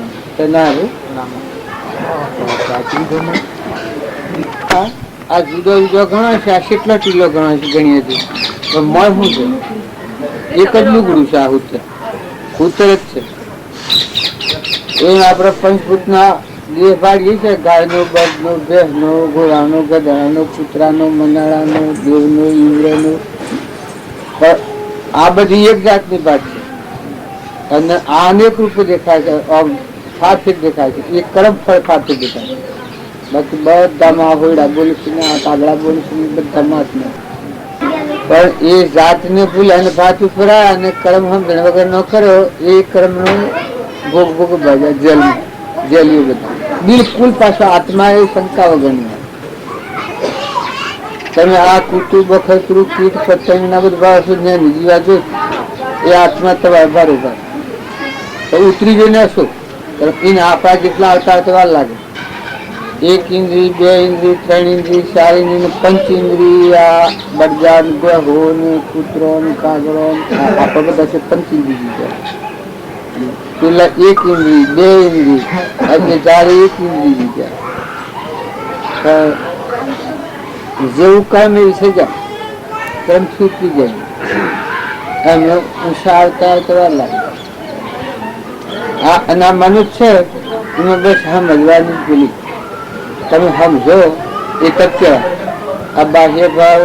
આ જુદો જુદો ગણાય છે. આ કેટલો કિલો ગણાય છે ગણીએ તો મળ શું છે? એક જ લુગડું છે. આ ઉત્તર જ છે. એ આપડે પંચભૂત ના દેહ ભાગ એ છે ગાયનો, બળદનો, ભેંસનો, ઘોડાનો, ગધાનો, કૂતરાનો, મનાળાનો, દેવનો, ઇન્દ્રનો. પણ આ બધી એક જાતની ભાગ છે અને આ અનેક રૂપે દેખાય છે, સાર્થિક દેખાય છે. એ કર્મ ફળ સાર્થિક દેખાય છે. બાકી બધામાં હોયડા બોલે છે ને આ કાગડા બોલે છે ને બધામાં જ નહીં. પણ એ જાતને ભૂલે અને ભાત ઉપર અને કર્મ સમજણ વગર ન કર્યો એ કર્મનો ભોગ ભોગ ભાગ્યા જેલમાં, જેલીઓ બધા બિલકુલ પાછો આત્મા એ શંકા વગરની. તમે આ કૂતું, બખતરું, કીટ, પતંગ ના બધું ભાવ સુધી જીવા જો એ આત્મા તમારે બરોબર તો ઉતરી જઈને હશો એને આપણા જેટલા આવતા આવતા વાર લાગે. એક ઇન્દ્રિય, બે ઇન્દ્રિય, ત્રણ ઇન્દ્રિય, ચાર ઇન્દ્રિય, પંચ ઇન્દ્રિય, બળજાન, ગ્રહો ને કૂતરો ને કાગડો આપણા બધા છે પંચ ઇન્દ્રિય. પેલા એક ઇન્દ્રિય, બે ઇન્દ્રિય અને ચારે એક ઇન્દ્રિય. જેવું કામ એવી થઈ જાય તેમ છૂટી જાય એમને ઉષા આવતા આવતા વાર લાગે. અને આ મનુષ્ય છે એમાં બસ સમજવાની ભૂલી તમે સમજો એ તક કહેવાય. આ બાહ્ય ભાવ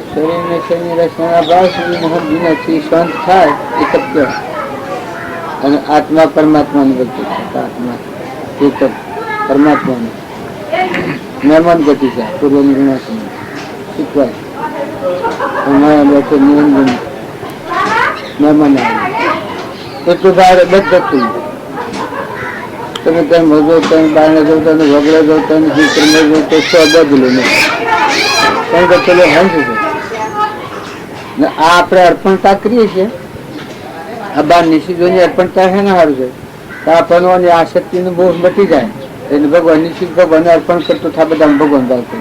શરીરને શરીર રચનાના ભાવ સુધી સમજી નથી શાંત થાય એ તક કહેવાય. અને આત્મા પરમાત્માની ગતિ છે. આત્મા એ તક પરમાત્માની મહેમાન ગતિ છે. પૂર્વની ગુણાસન શીખવાય અમારા લોકો નિયમ મહેમાન આવે એટલું બહાર બધા થઈ જાય. તમે કઈ મજો કઈ બારને જવું તમે વગડે જવું તમે ચિત્રમાં જવું તો સો બદલો નહીં કારણ કે પેલો હંસ છે ને આ આપણે અર્પણતા કરીએ છીએ. આ બાર નિશિદોની અર્પણતા છે ને સારું છે તો આપણને આસક્તિનું બહુ મટી જાય એટલે ભગવાન નિશ્ચિત ભગવાનને અર્પણ કરતો થાય બધામાં ભગવાન બાળકો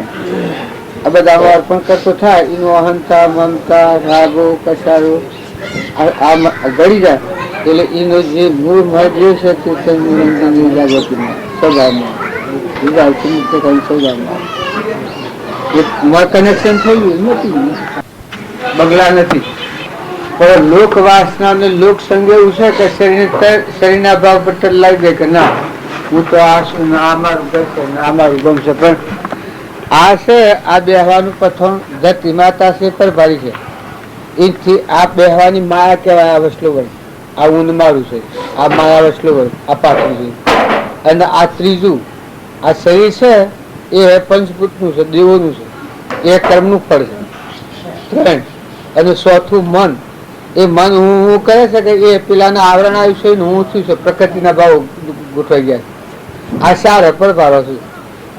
આ બધામાં અર્પણ કરતો થાય એનું અહંતા, મમતા, રાગો, કસારો આ ગળી જાય એટલે એનો જે મૂળ મળ જે છે તે નિરંજનની જાગૃતિમાં સ્વભાવમાં વિભાવથી મુક્ત કરી સ્વભાવમાં એ કનેક્શન થઈ ગયું નથી બગલા નથી. પણ લોક વાસના અને લોક સંગ એવું છે કે શરીરના ભાવ પર ટલ્લાવી દે કે ના હું તો આ છું ને આ મારું ગમશે ને આ મારું ગમશે. પણ આ છે આ બેહવાનું પથણ ધરતી માતા છે પરભારી છે એથી આ બેહવાની માયા કહેવાય. આ વસલો વળી આ ઊંધ મારું છે આ માયા વસલો વળી આ પાછું છે અને આ ત્રીજું આ શરીર છે એ પંચભૂતનું છે, દેવોનું છે, એ કર્મનું ફળ છે ત્રણ. અને ચોથું મન એ મન હું કરે છે કે એ પેલાના આવરણ આવ્યું છે હું છું છે પ્રકૃતિના ભાવ ગોઠવાઈ ગયા છે. આ ચાર પરભારો છે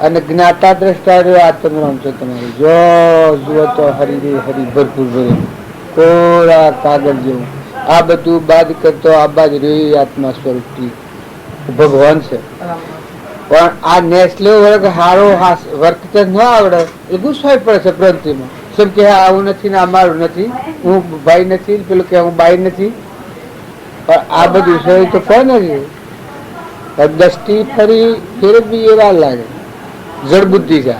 અને જ્ઞાતા દ્રષ્ટા આત્મરામ છે તમારી જો જુઓ તો હરી હરી ભરપૂર ભરે કોરા કાગળ જેવું આ બધું બાદ કરતો આ બાદ રે આત્મા સ્વરૂપથી ભગવાન છે. પણ આ નેસલે વર્ગ હારો વર્ક ન આવડે એ ગુસ્સાઈ પડે છે પ્રંતિમાં શું કે આવું નથી ને આ મારું નથી, હું ભાઈ નથી, પેલું કે હું બાઈ નથી. પણ આ બધું છે તો કોણ નથી દ્રષ્ટિ ફરી ફેરવી એવા લાગે જળ બુદ્ધિ છે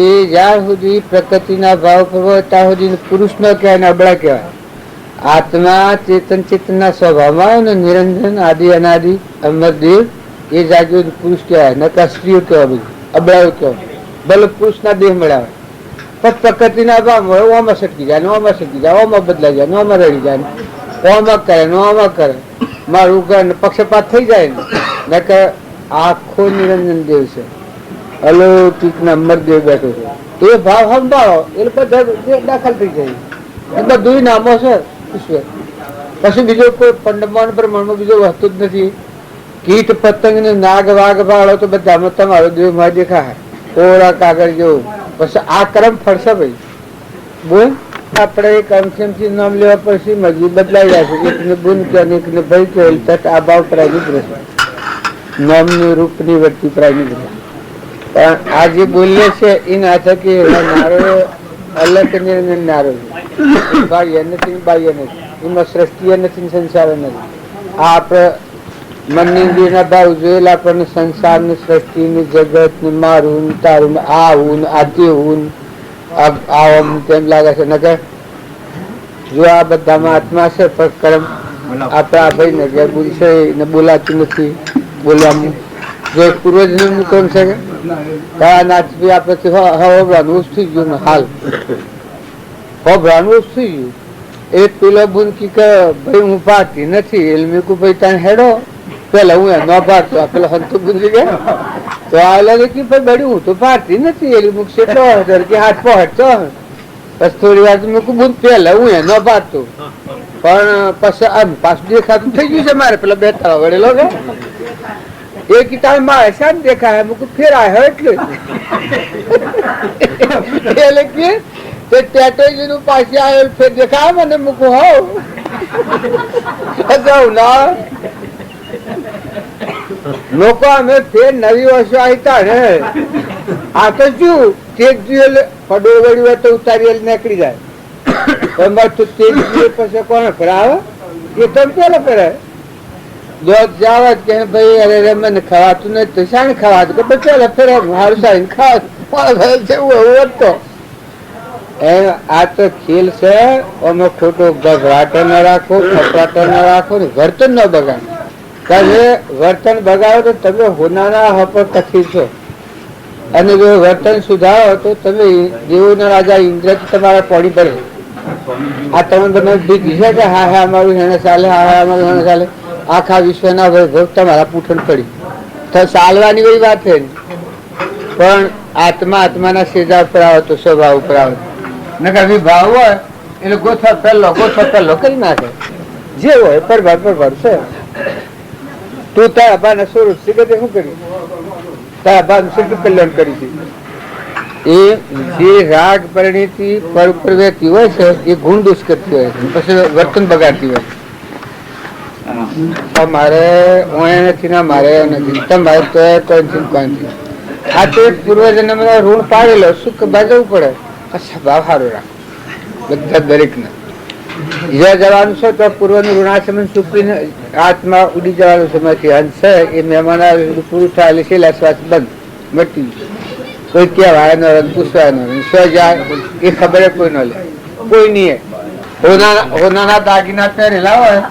એ જ્યાં સુધી પ્રકૃતિના ભાવ પર હોય ત્યાં સુધી પુરુષ ન કહેવાય ને અબળા કહેવાય. આત્મા ચેતન ચેતનના સ્વભાવમાં ને નિરંજન આદિ અનાદિ અમરદેવ એ જાગ્યો પુરુષ કહેવાય નકા સ્ત્રીઓ કહેવાય બધું અબળાઓ કહેવાય. ભલે પુરુષના દેહ મળ્યા હોય પણ પ્રકૃતિના ભાવ હોય ઓમાં સટકી જાય, ઓમાં સટકી જાય, ઓમાં બદલાઈ જાય, ઓમાં રડી જાય, ઓમાં કરે ને ઓમાં કરે મારું ઘર પક્ષપાત થઈ જાય ને કે આખો નિરંજન દેવ છે અલૌકિક ના અમરદેવ બેઠો છે એ ભાવ સંભાળો એ બધા દાખલ થઈ જાય એ બધું નામો છે ઈશ્વર. પછી બીજો કોઈ પંડમાન બ્રહ્માંડમાં બીજો વસ્તુ જ નથી. કીટ પતંગ ને નાગ વાઘ ભાળો તો બધામાં તમારો દેવમાં દેખાય કોરા કાગળ જેવું. પછી આ કર્મ ફરશે ભાઈ બોલ આપણે એક અંશમથી નામ લેવા પછી મજી બદલાઈ જાય છે. એકને ગુણ કે એકને ભય કે તટ આ ભાવ પ્રાયમિક રહેશે નામની રૂપની વ્યક્તિ પ્રાયમિક રહે. પણ આ જે બોલીએ છે એ ના થકી નારો અલગ નિરંજન નારો છે બાહ્ય નથી બાહ્ય નથી એમાં સૃષ્ટિ નથી સંસાર નથી. આ આપણે મનની ઇન્દ્રિયના ભાવ જોયેલા આપણને સંસાર ને સૃષ્ટિ ને જગત ને મારું ને તારું ને આવું ને આ તેવું આમ તેમ લાગે છે ને કે જો આ બધામાં આત્મા છે પણ કર્મ આપણા ભાઈ ને બોલશે ને બોલાતું નથી બોલવાનું જો પૂર્વજન્મનું કોણ છે કે કયા નાચથી આપણે હોબરાનું થઈ ગયું ને હાલ હોબરાનું થઈ ગયું. એ પેલો બુનકી કે ભાઈ હું પાડતી નથી એટલે મેં કહું ભાઈ તને હેડો પેલા હું ન પાડતો પેલા હંતુ બુંજી ગયા તો આ લાગે કે ભાઈ બડી હું તો પાડતી નથી એટલે મુક કેટલો કે હાથ પહોંચતો બસ થોડી વાર મેં કહું બુન પેલા હું ન પાડતો પણ પછી આમ પાછું દેખાતું થઈ ગયું છે મારે પેલા બે તાળા વડેલો કે એ કિતાબ મારે શાંત દેખાય મૂકું ફેરાય એટલે કે તે ટેટોજી નું પાછી આવેલ ફેર દેખાય મને મૂકું હોવ જાઉં ના લોકો અમે ફેર નવી વર્ષો આવી ને આ તો શું તેજ જોઈએ પડો વળી હોય તો ઉતારી નીકળી જાય એમાં તો તેજ જોઈએ પછી કોને ફેરાવે એ તો પેલા ફેરાય જો જાવ કે ભાઈ અરે મને ખવાતું નથી તો શાને ખવાતું કે પેલા ફેરા મારું સારી ખાવા તો આ તો ખેલ છે અમે ખોટો ગભરાટો ન રાખો કપરાટો ન રાખો ને વર્તન ન બગાડો કારણ વર્તન બગાડો તો તમે હોનારા હપર કથિત છો અને જો વર્તન સુધારો તો તમે દેવોના રાજા ઇન્દ્ર તમારા પોડી પડે આ તમે તમે ભીગી છે કે હા હા અમારું હેને ચાલે હા હા અમારું હેને ચાલે આખા વિશ્વના વૈભવ તમારા પૂઠણ પડી તો ચાલવાની કઈ વાત છે પણ આત્મા આત્માના સેજા ઉપર આવે તો સ્વભાવ ઉપર આવે નકર વિભાવ હોય એટલે ગોથો પહેલો કરી નાખે જે હોય પરભાર છે તું તારા બાના સ્વરૂપ શીખે શું કર્યું તારા બાનું શું કલ્યાણ કરી છે એ જે રાગ પરિણીતિ પર પ્રવૃત્તિ હોય છે એ ગુણ દોષ કરતી હોય છે પછી વર્તન બગાડતી હોય મારે નથી ના મારે નથી તમારે તો કોઈ આ તો પૂર્વજન્મ ઋણ પાડેલો સુખ બાજવું પડે સ્વભાવ સારો રાખ બધા દરેક ને જ્યાં જવાનું છે તો પૂર્વનું ઋણાચમન સુકીને આત્મા ઉડી જવાનો સમયથી અંત છે એ મહેમાન પૂરું થાય એટલે શ્વાસ બંધ મટી કોઈ કહેવાય ન પૂછવાય ન સ્વ જાય એ ખબર કોઈ ન લે કોઈ નહીં હોનાના દાગીના પહેરેલા હોય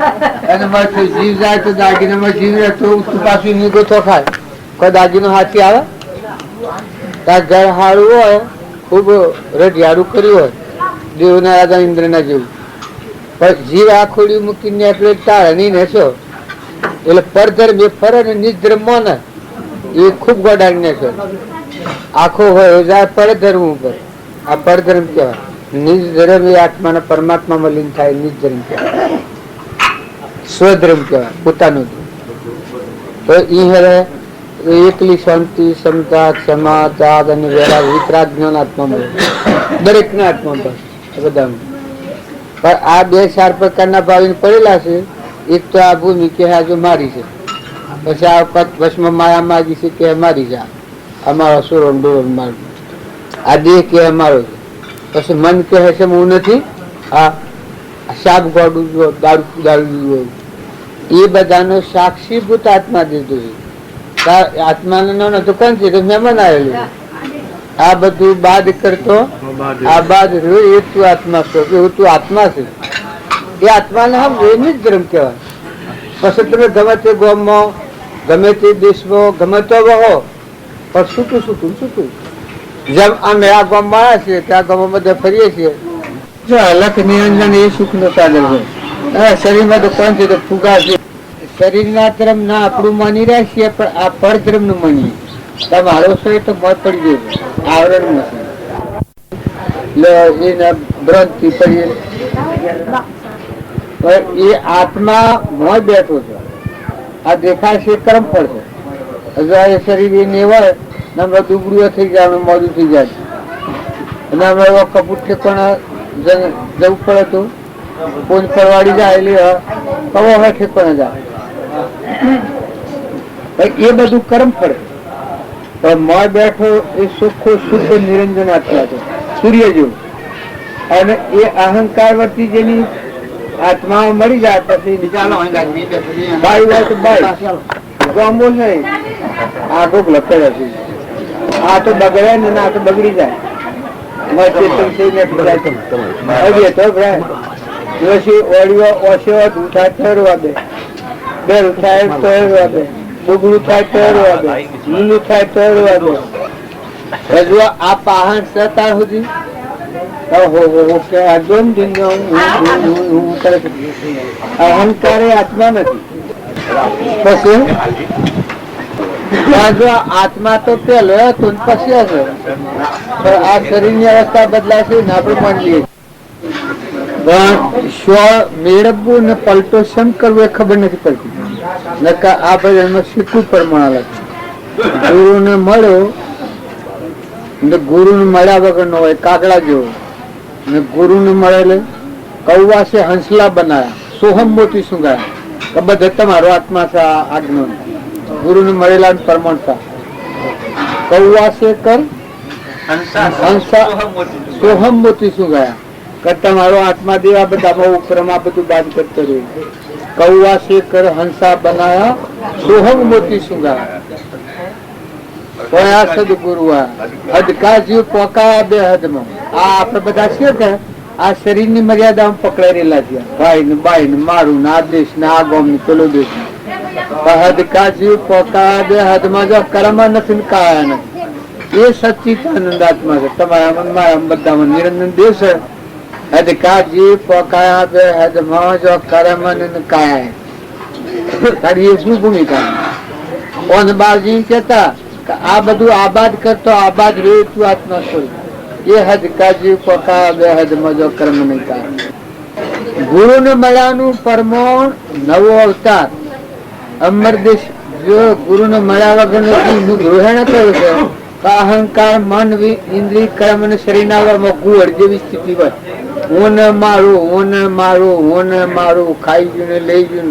અને જીવ જાય તો દાગીનામાં જીવ રહે તો પાછું નીગોથો ખાય કોઈ દાગીનો હાથી આવે તાર ઘર સારું હોય ખૂબ રઢિયારું કર્યું હોય દેવના રાજા ઇન્દ્રના જેવું પણ જીવ આ ખોડી મૂકીને આપણે તારે નહીં નેસો એટલે પરધર્મ એ ફરે ને નિજધર્મ ને એ ખૂબ ગોડાડીને છે આખો હોય જાય પરધર્મ ઉપર આ પરધર્મ કહેવાય નિજ ધર્મ એ આત્માના પરમાત્મામાં લીન થાય નિજ ધર્મ કહેવાય સ્વધર્મ કહેવાય પોતાનું તો એ હવે એકલી શાંતિ ક્ષમતા ક્ષમા ત્યાગ અને વેરા વિતરાગ જ્ઞાન આત્મા મળે દરેક ના આત્મા પર બધા પણ આ બે ચાર પ્રકારના ભાવીને પડેલા છે એક તો આ ભૂમિ કે જો મારી છે પછી આ ભસ્મ માયા માગી છે કે મારી છે અમારો સુરોન ડોરોન મારું આ દેહ કે અમારો છે પછી મન કહે છે હું નથી આ શાક ગોડું દારૂ એ બધાનો સાક્ષીભૂત આત્મા દીધું છે આત્માને નતો કોણ છે મહેમાન આવેલું આ બધું બાદ કરતો આ બાદ રહ્યો એ તું આત્મા છો એવું તું આત્મા છે એ આત્માને હમ એની જ ધર્મ કહેવાય પછી તમે ગમે તે ગામમાં ગમે તે દેશમાં ગમે તો રહો પણ છૂટું જેમ અમે આ ગામમાં આવ્યા છીએ ત્યાં ગામમાં બધા ફરીએ છીએ જો અલખ નિરંજન એ સુખ નો સાધન હોય શરીરમાં તો કોણ છે તો ફુગા છે શરીરના ધર્મ ના આપણું માની રહ્યા છીએ પણ આ પરધર્મ નું માનીએ તમારો શરીર તો મોત પડી ગયું આવરણ નથી એના બ્રંથથી પડી એ આત્મા મોય બેઠો છે આ દેખાય છે કર્મ ફળ છે એ શરીર એ નેવાય ને દુબળું થઈ જાય મોડું થઈ જાય અને અમે એવો કપૂર ઠેકાણા જવું પડે તો કોઈ ફરવાડી જાય એટલે કવો હવે ઠેકાણા જાય એ બધું કર્મ ફળે પણ મોય બેઠો એ સુખો શુદ્ધ નિરંજન આત્મા છે સૂર્ય જેવું અને એ અહંકાર વર્તી જેની આત્મા મળી જાય પછી બાઈ હોય તો બાઈ ગામો છે આ ભોગ લખેલા છે આ તો બગડે ને આ તો બગડી જાય બગડું થાય તો અડવા દે, લીલું થાય તો અડવા દે. હજુ આ પાહણ સતા સુધી અહંકારે આત્મા નથી. પછી આત્મા તો પેલો હતો પછી હશે. આ શરીરની અવસ્થા બદલાશે ને આપણે માનીએ. પણ સ્વ મેળવવું ને પલટો શમ કરવું એ ખબર નથી પડતી. નકા આ બધા એમાં શીખવું પ્રમાણ અલગ. ગુરુ ને મળ્યો ને ગુરુ ને મળ્યા વગર નો હોય કાગડા જેવો. ને ગુરુ ને મળેલે કૌવાસે હંસલા બનાયા, સોહમ મોતી સુંગાયા. બધા તમારો આત્મા છે આજ્ઞો. ગુરુ ને મળેલા પ્રમાણતા કૌવાસે કર હંસા સોહમ મોતી સુંગાયા. તમારો આત્મા દેવા બધા ઉપરમ આ બધું બાદ કરતો રહ્યું. કૌવાસે કર હંસા બનાયા, સોહમ મોતી સુંગાયા. સદગુરુ હદકા જીવ પોકા બે હદમાં. આ આપડે બધા છે કે આ શરીર ની મર્યાદામાં પકડાયેલા છે. ભાઈ ને બાઈ ને મારું ને આ દેશ ને આ ગામ ને પેલો દેશ. હદકા જીવ પોકા બે હદમાં જો કર્મ નથી ને કાયા નથી. એ સચ્ચિદાનંદ આત્મા છે. તમારા મનમાં બધામાં નિરંજન દેશ છે. હદકા જીવ પોકાયા બે હદમાં જો કર્મ ને કાયા. તારી એ શું ભૂમિકા? ઓન બાજી કેતા આ બધું આબાદ કરતો આબાદ રે તું આત્મા છોડ. એ હદ કાજી પકા બે હદ મજો કર્મ નહીં કાર. ગુરુ ને મળ્યાનું પરમોણ નવો અવતાર અમરદેશ. જો ગુરુ ને મળ્યા વગર ગ્રહણ કર્યું છે અહંકાર મન ઇન્દ્રિય કર્મ અને શરીર ના ગુવડ જેવી સ્થિતિ હોય. હું ને મારું, હું ને મારું, હું ને મારું, ખાઈ ગયું ને લઈ ગયું,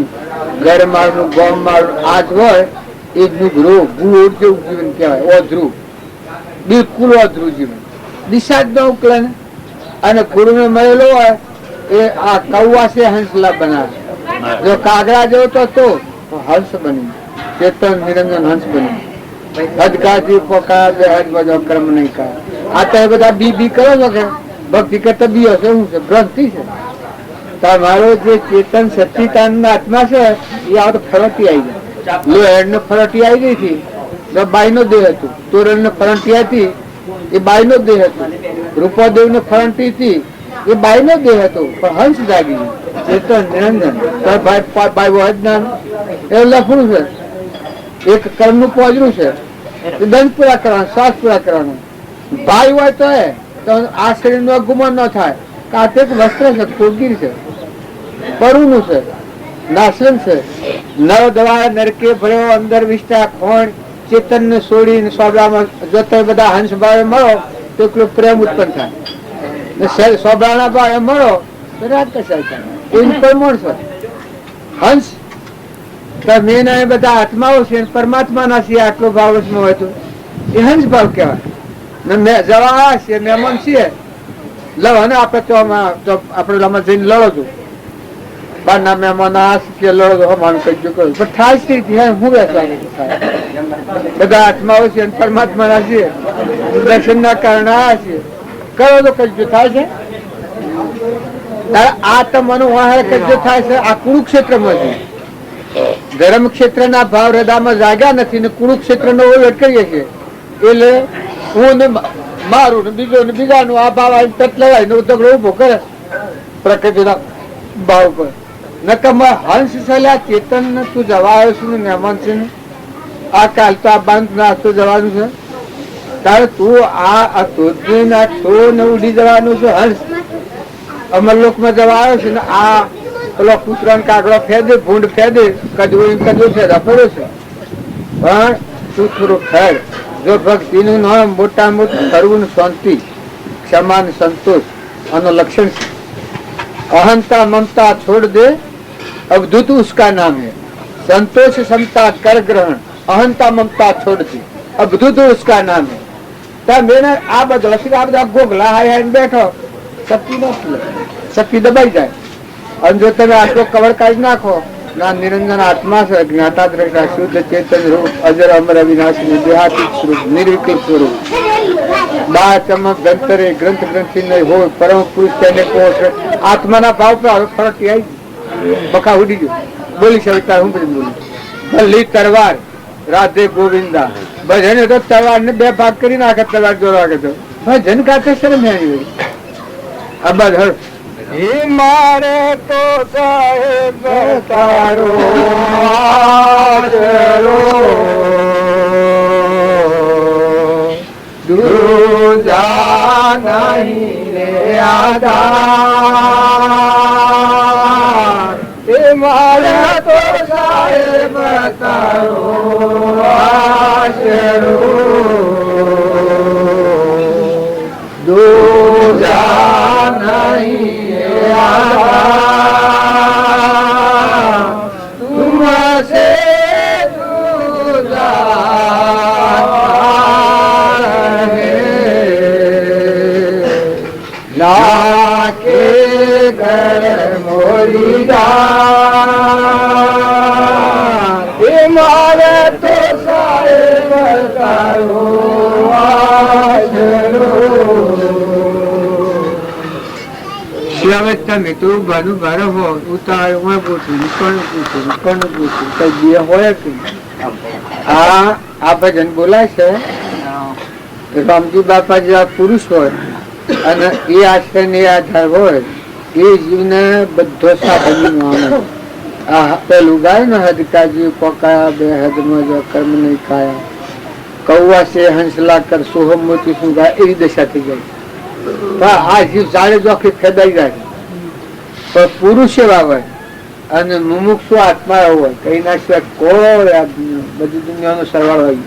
ઘર મારું, ગોમ મારું, આ જ હોય. એ ગુરુ ગુડ જેવું જીવન કહેવાય. અધ્રુવ, બિલકુલ અધ્રુવ જીવન. દિશા જ ન ઉકલે ને. અને ગુરુ ને મળેલો હોય એ આ કૌવાસે હંસલા બનાવે. જો કાગડા જેવો તો હંસ બની, ચેતન નિરંજન હંસ બની. હદકાજી પોકા બે હદ બધો કર્મ નહીં કરે. આ તો બધા બી કરો છો કે ભક્તિ કરતા બી હશે. શું છે? ભ્રાંતિ છે. તમારો જે ચેતન સચ્ચિદાનંદ આત્મા છે એ આ તો ફરતી આવી જાય. લોહેડ ને ફરટી આવી ગઈ હતી, બાઈ નો દેહ હતું. તોરણ ને ફરટી હતી, એ બાઈ નો દેહ હતો. રૂપાદેવ ને ફરટી હતી, એ બાઈ નો દેહ હતો. પણ હંસ જાગી ચેતન નિરંજન એ લફડું છે. એક કર્મ નું પોજરું છે. દંડ પૂરા કરવાનું, શ્વાસ પૂરા કરવાનું. ભાઈ હોય તો આ શરીર નો ગુમાન ન થાય. કાતે વસ્ત્ર છે, કોગીર છે, પરુનું છે, નાશન છે. નવ દવા નરકે ભર્યો અંદર વિષ્ટા ખોણ. ચેતન ને છોડીને સોબરામાં જોતા બધા હંસ ભાવે મળો તો એટલો પ્રેમ ઉત્પન્ન થાય. સોબરાના ભાવે મળો તો રાત કસાય થાય. એનું પરમોણ છે હંસ. મેન બધા આત્માઓ છે, પરમાત્મા ના છે. આટલો ભાવ હોય તો એ હંસ ભાવ કહેવાય. જવા છે મહેમાન છીએ લડો ને આપડે તો આપડે આમાં જઈને લડો છો. બારના મહેમાન આ લડો હમાન કઈ પણ થાય છે હું બેસવાનું બધા આત્માઓ છે પરમાત્મા ના છે. દર્શન ના કારણે આ છે કરો તો કઈ થાય છે. આ તો મનો કજો થાય છે. આ કુરુક્ષેત્રમાં છે. ધર્મ ક્ષેત્ર ના ભાવ હૃદયમાં જાગ્યા નથી ને કુરુક્ષેત્ર નો ઓલટ કરીએ છીએ. એટલે હું ને મારું ને બીજો ને બીજાનું આ ભાવ તટ લડાય ને ઉદગડો ઉભો કરે પ્રકૃતિના ભાવ પર. નકમ હંસ સલ્યા ચેતન ને તું જવા આવ્યો છું ને મહેમાન છે ને આ કાલ તો આ બંધ ના તો જવાનું છે. તારે તું આ ધોધરી ના છો ને ઉડી જવાનું છે. હંસ અમરલોક માં જવા આવ્યો છે ને આ પેલો કૂતરા ને કાગડો ફેદે, ભૂંડ ફેદે, કદવું ફેદા પડ્યો છે. પણ તું થોડું ખેડ. જો ભક્તિ નું નામ મોટા મોટું કરવું શાંતિ, ક્ષમા ને સંતોષ આનું લક્ષણ છે. અહંતા મમતા છોડ દે, अवधूत उसका नाम है. संतोष समता कर ग्रहण, अहंता ममता छोड़ दी, अवधूत उसका नाम है. મેને આ બધો આ બધા ગોગલા હાય બેઠો શક્તિ ન ખુલે, શક્તિ દબાઈ જાય. અને જો તમે આટલો કવર કાઢી નાખો ના નિરંજન આત્મા છે, જ્ઞાતા દ્રષ્ટા શુદ્ધ ચેતન રૂપ, અજર અમર અવિનાશી દેહાતીત સ્વરૂપ, નિર્વિકલ્પ સ્વરૂપ, બા ચમક ગ્રંથરે ગ્રંથ ગ્રંથિ નહીં હોય પરમ પુરુષ તેને કોષ. આત્માના ભાવ પર ફરતી આવી બખા ઉડી ગયો. બોલી શકતા હું બધી બોલી ભલી તરવાર રાધે ગોવિંદા. ભજન તો તલવાર ને 2 ભાગ કરી નાખે, તલવાર જો રાખે તો ભજન ગાતે શરમ આવી. આ બાદ હર હે મારે તો સાહેબ તારો આશરો દૂજા નહીં રે આધાર. હે મારે તો સાહેબ તારો આશરો દૂજા નહીં આધાર. તુમસે નાકે ઘર મોરી એ મારે તો સાહેબ તારો આશરો. શિયાવસ્થા મિત્રો ભાનું ભારે હો ઉતાર પૂછું કોનું પૂછું કઈ બે હોય કે આ ભજન બોલાય છે. રામજી બાપા જેવા પુરુષ હોય અને એ આશ્રય ને આધાર હોય એ જીવને બધો સાધન માને. આ પેલું ગાય ને હદકાજી પોકાયા બે હદમાં જો કર્મ નહીં ખાયા કૌવા છે હંસલા કર સોહમ મોતી શું ગાય એવી દશા થઈ જાય. પણ આ જીવ જાણે જોખી ફેદાઈ જાય. પણ પુરુષ એવા હોય અને મુમુક્ષુ આત્મા એવો હોય કઈ ના સિવાય કોઈ બધી દુનિયાનો સરવાળો હોય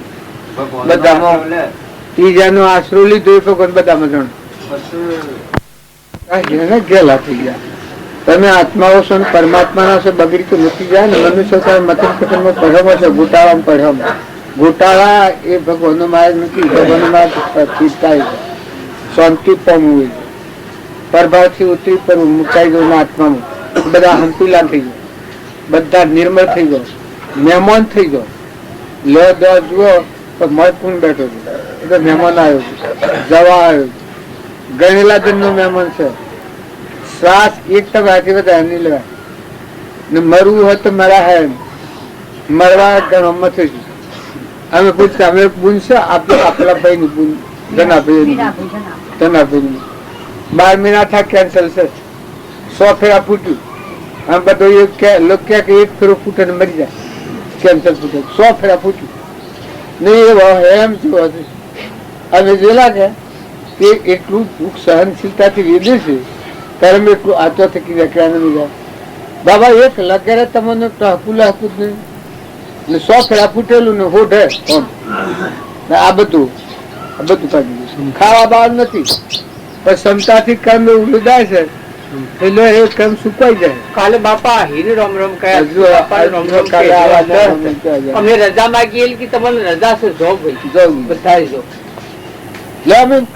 બધામાં ત્રીજાનો આશરો લીધો એ ભગવાન બધામાં જણ ગેલા થઈ ગયા. તમે આત્માઓ છો પરમાત્માના છો બગડી તો મૂકી જાય ને મનુષ્ય મથન પથનમાં પડ્યો છે ઘોટાળામાં પડ્યો. ઘોટાળા એ ભગવાનનો માર્ગ નથી. ભગવાનનો માર્ગ શાંતિ પામવું પરભાવથી ઉતરી પડવું મુકાઈ ગયું આત્મામાં. બધા હંપીલા થઈ ગયો, બધા નિર્મળ થઈ ગયો, મહેમાન થઈ ગયો. લો દો જુઓ તો મહત્વપૂર્ણ બેઠો છે એટલે મહેમાન આવ્યો છે, જવા આવ્યો છે, ગણેલા દિન નો મહેમાન છે. શ્વાસ એક ટકા હાથી બધા નહીં લેવાય ને મરવું હોય તો મરા હે મરવા ગણવામાં થઈ ગયું. અમે પૂછતા અમે પૂછશે આપણા ભાઈ ની પૂછ જનાભાઈ 12 મહિના થા કેન્સલ છે. 100 ફેરા ફૂટ્યું આમ બધું લોકો કે એક ફેરો ફૂટે ને મરી જાય કેન્સર ફૂટે. 100 ફેરા ફૂટ્યું નહીં એમ થયું હતું. અમે જોયેલા કે તે એટલું દુઃખ સહનશીલતાથી વેદે છે કર્મ એટલું આચો થકી વ્યાખ્યાન જાય. બાબા એક લગેરે તમને ટહકું લાગતું જ નહીં ને 100 ફેરા ફૂટેલું ને હોઢે આ બધું કાઢી ખાવા બહાર નથી પણ ક્ષમતાથી કર્મ ઉડી જાય છે એટલે એ કર્મ સુકાઈ જાય. કાલે બાપા હીરે રોમ રોમ અમે રજા માંગી કે તમને રજા છે જોબ બધા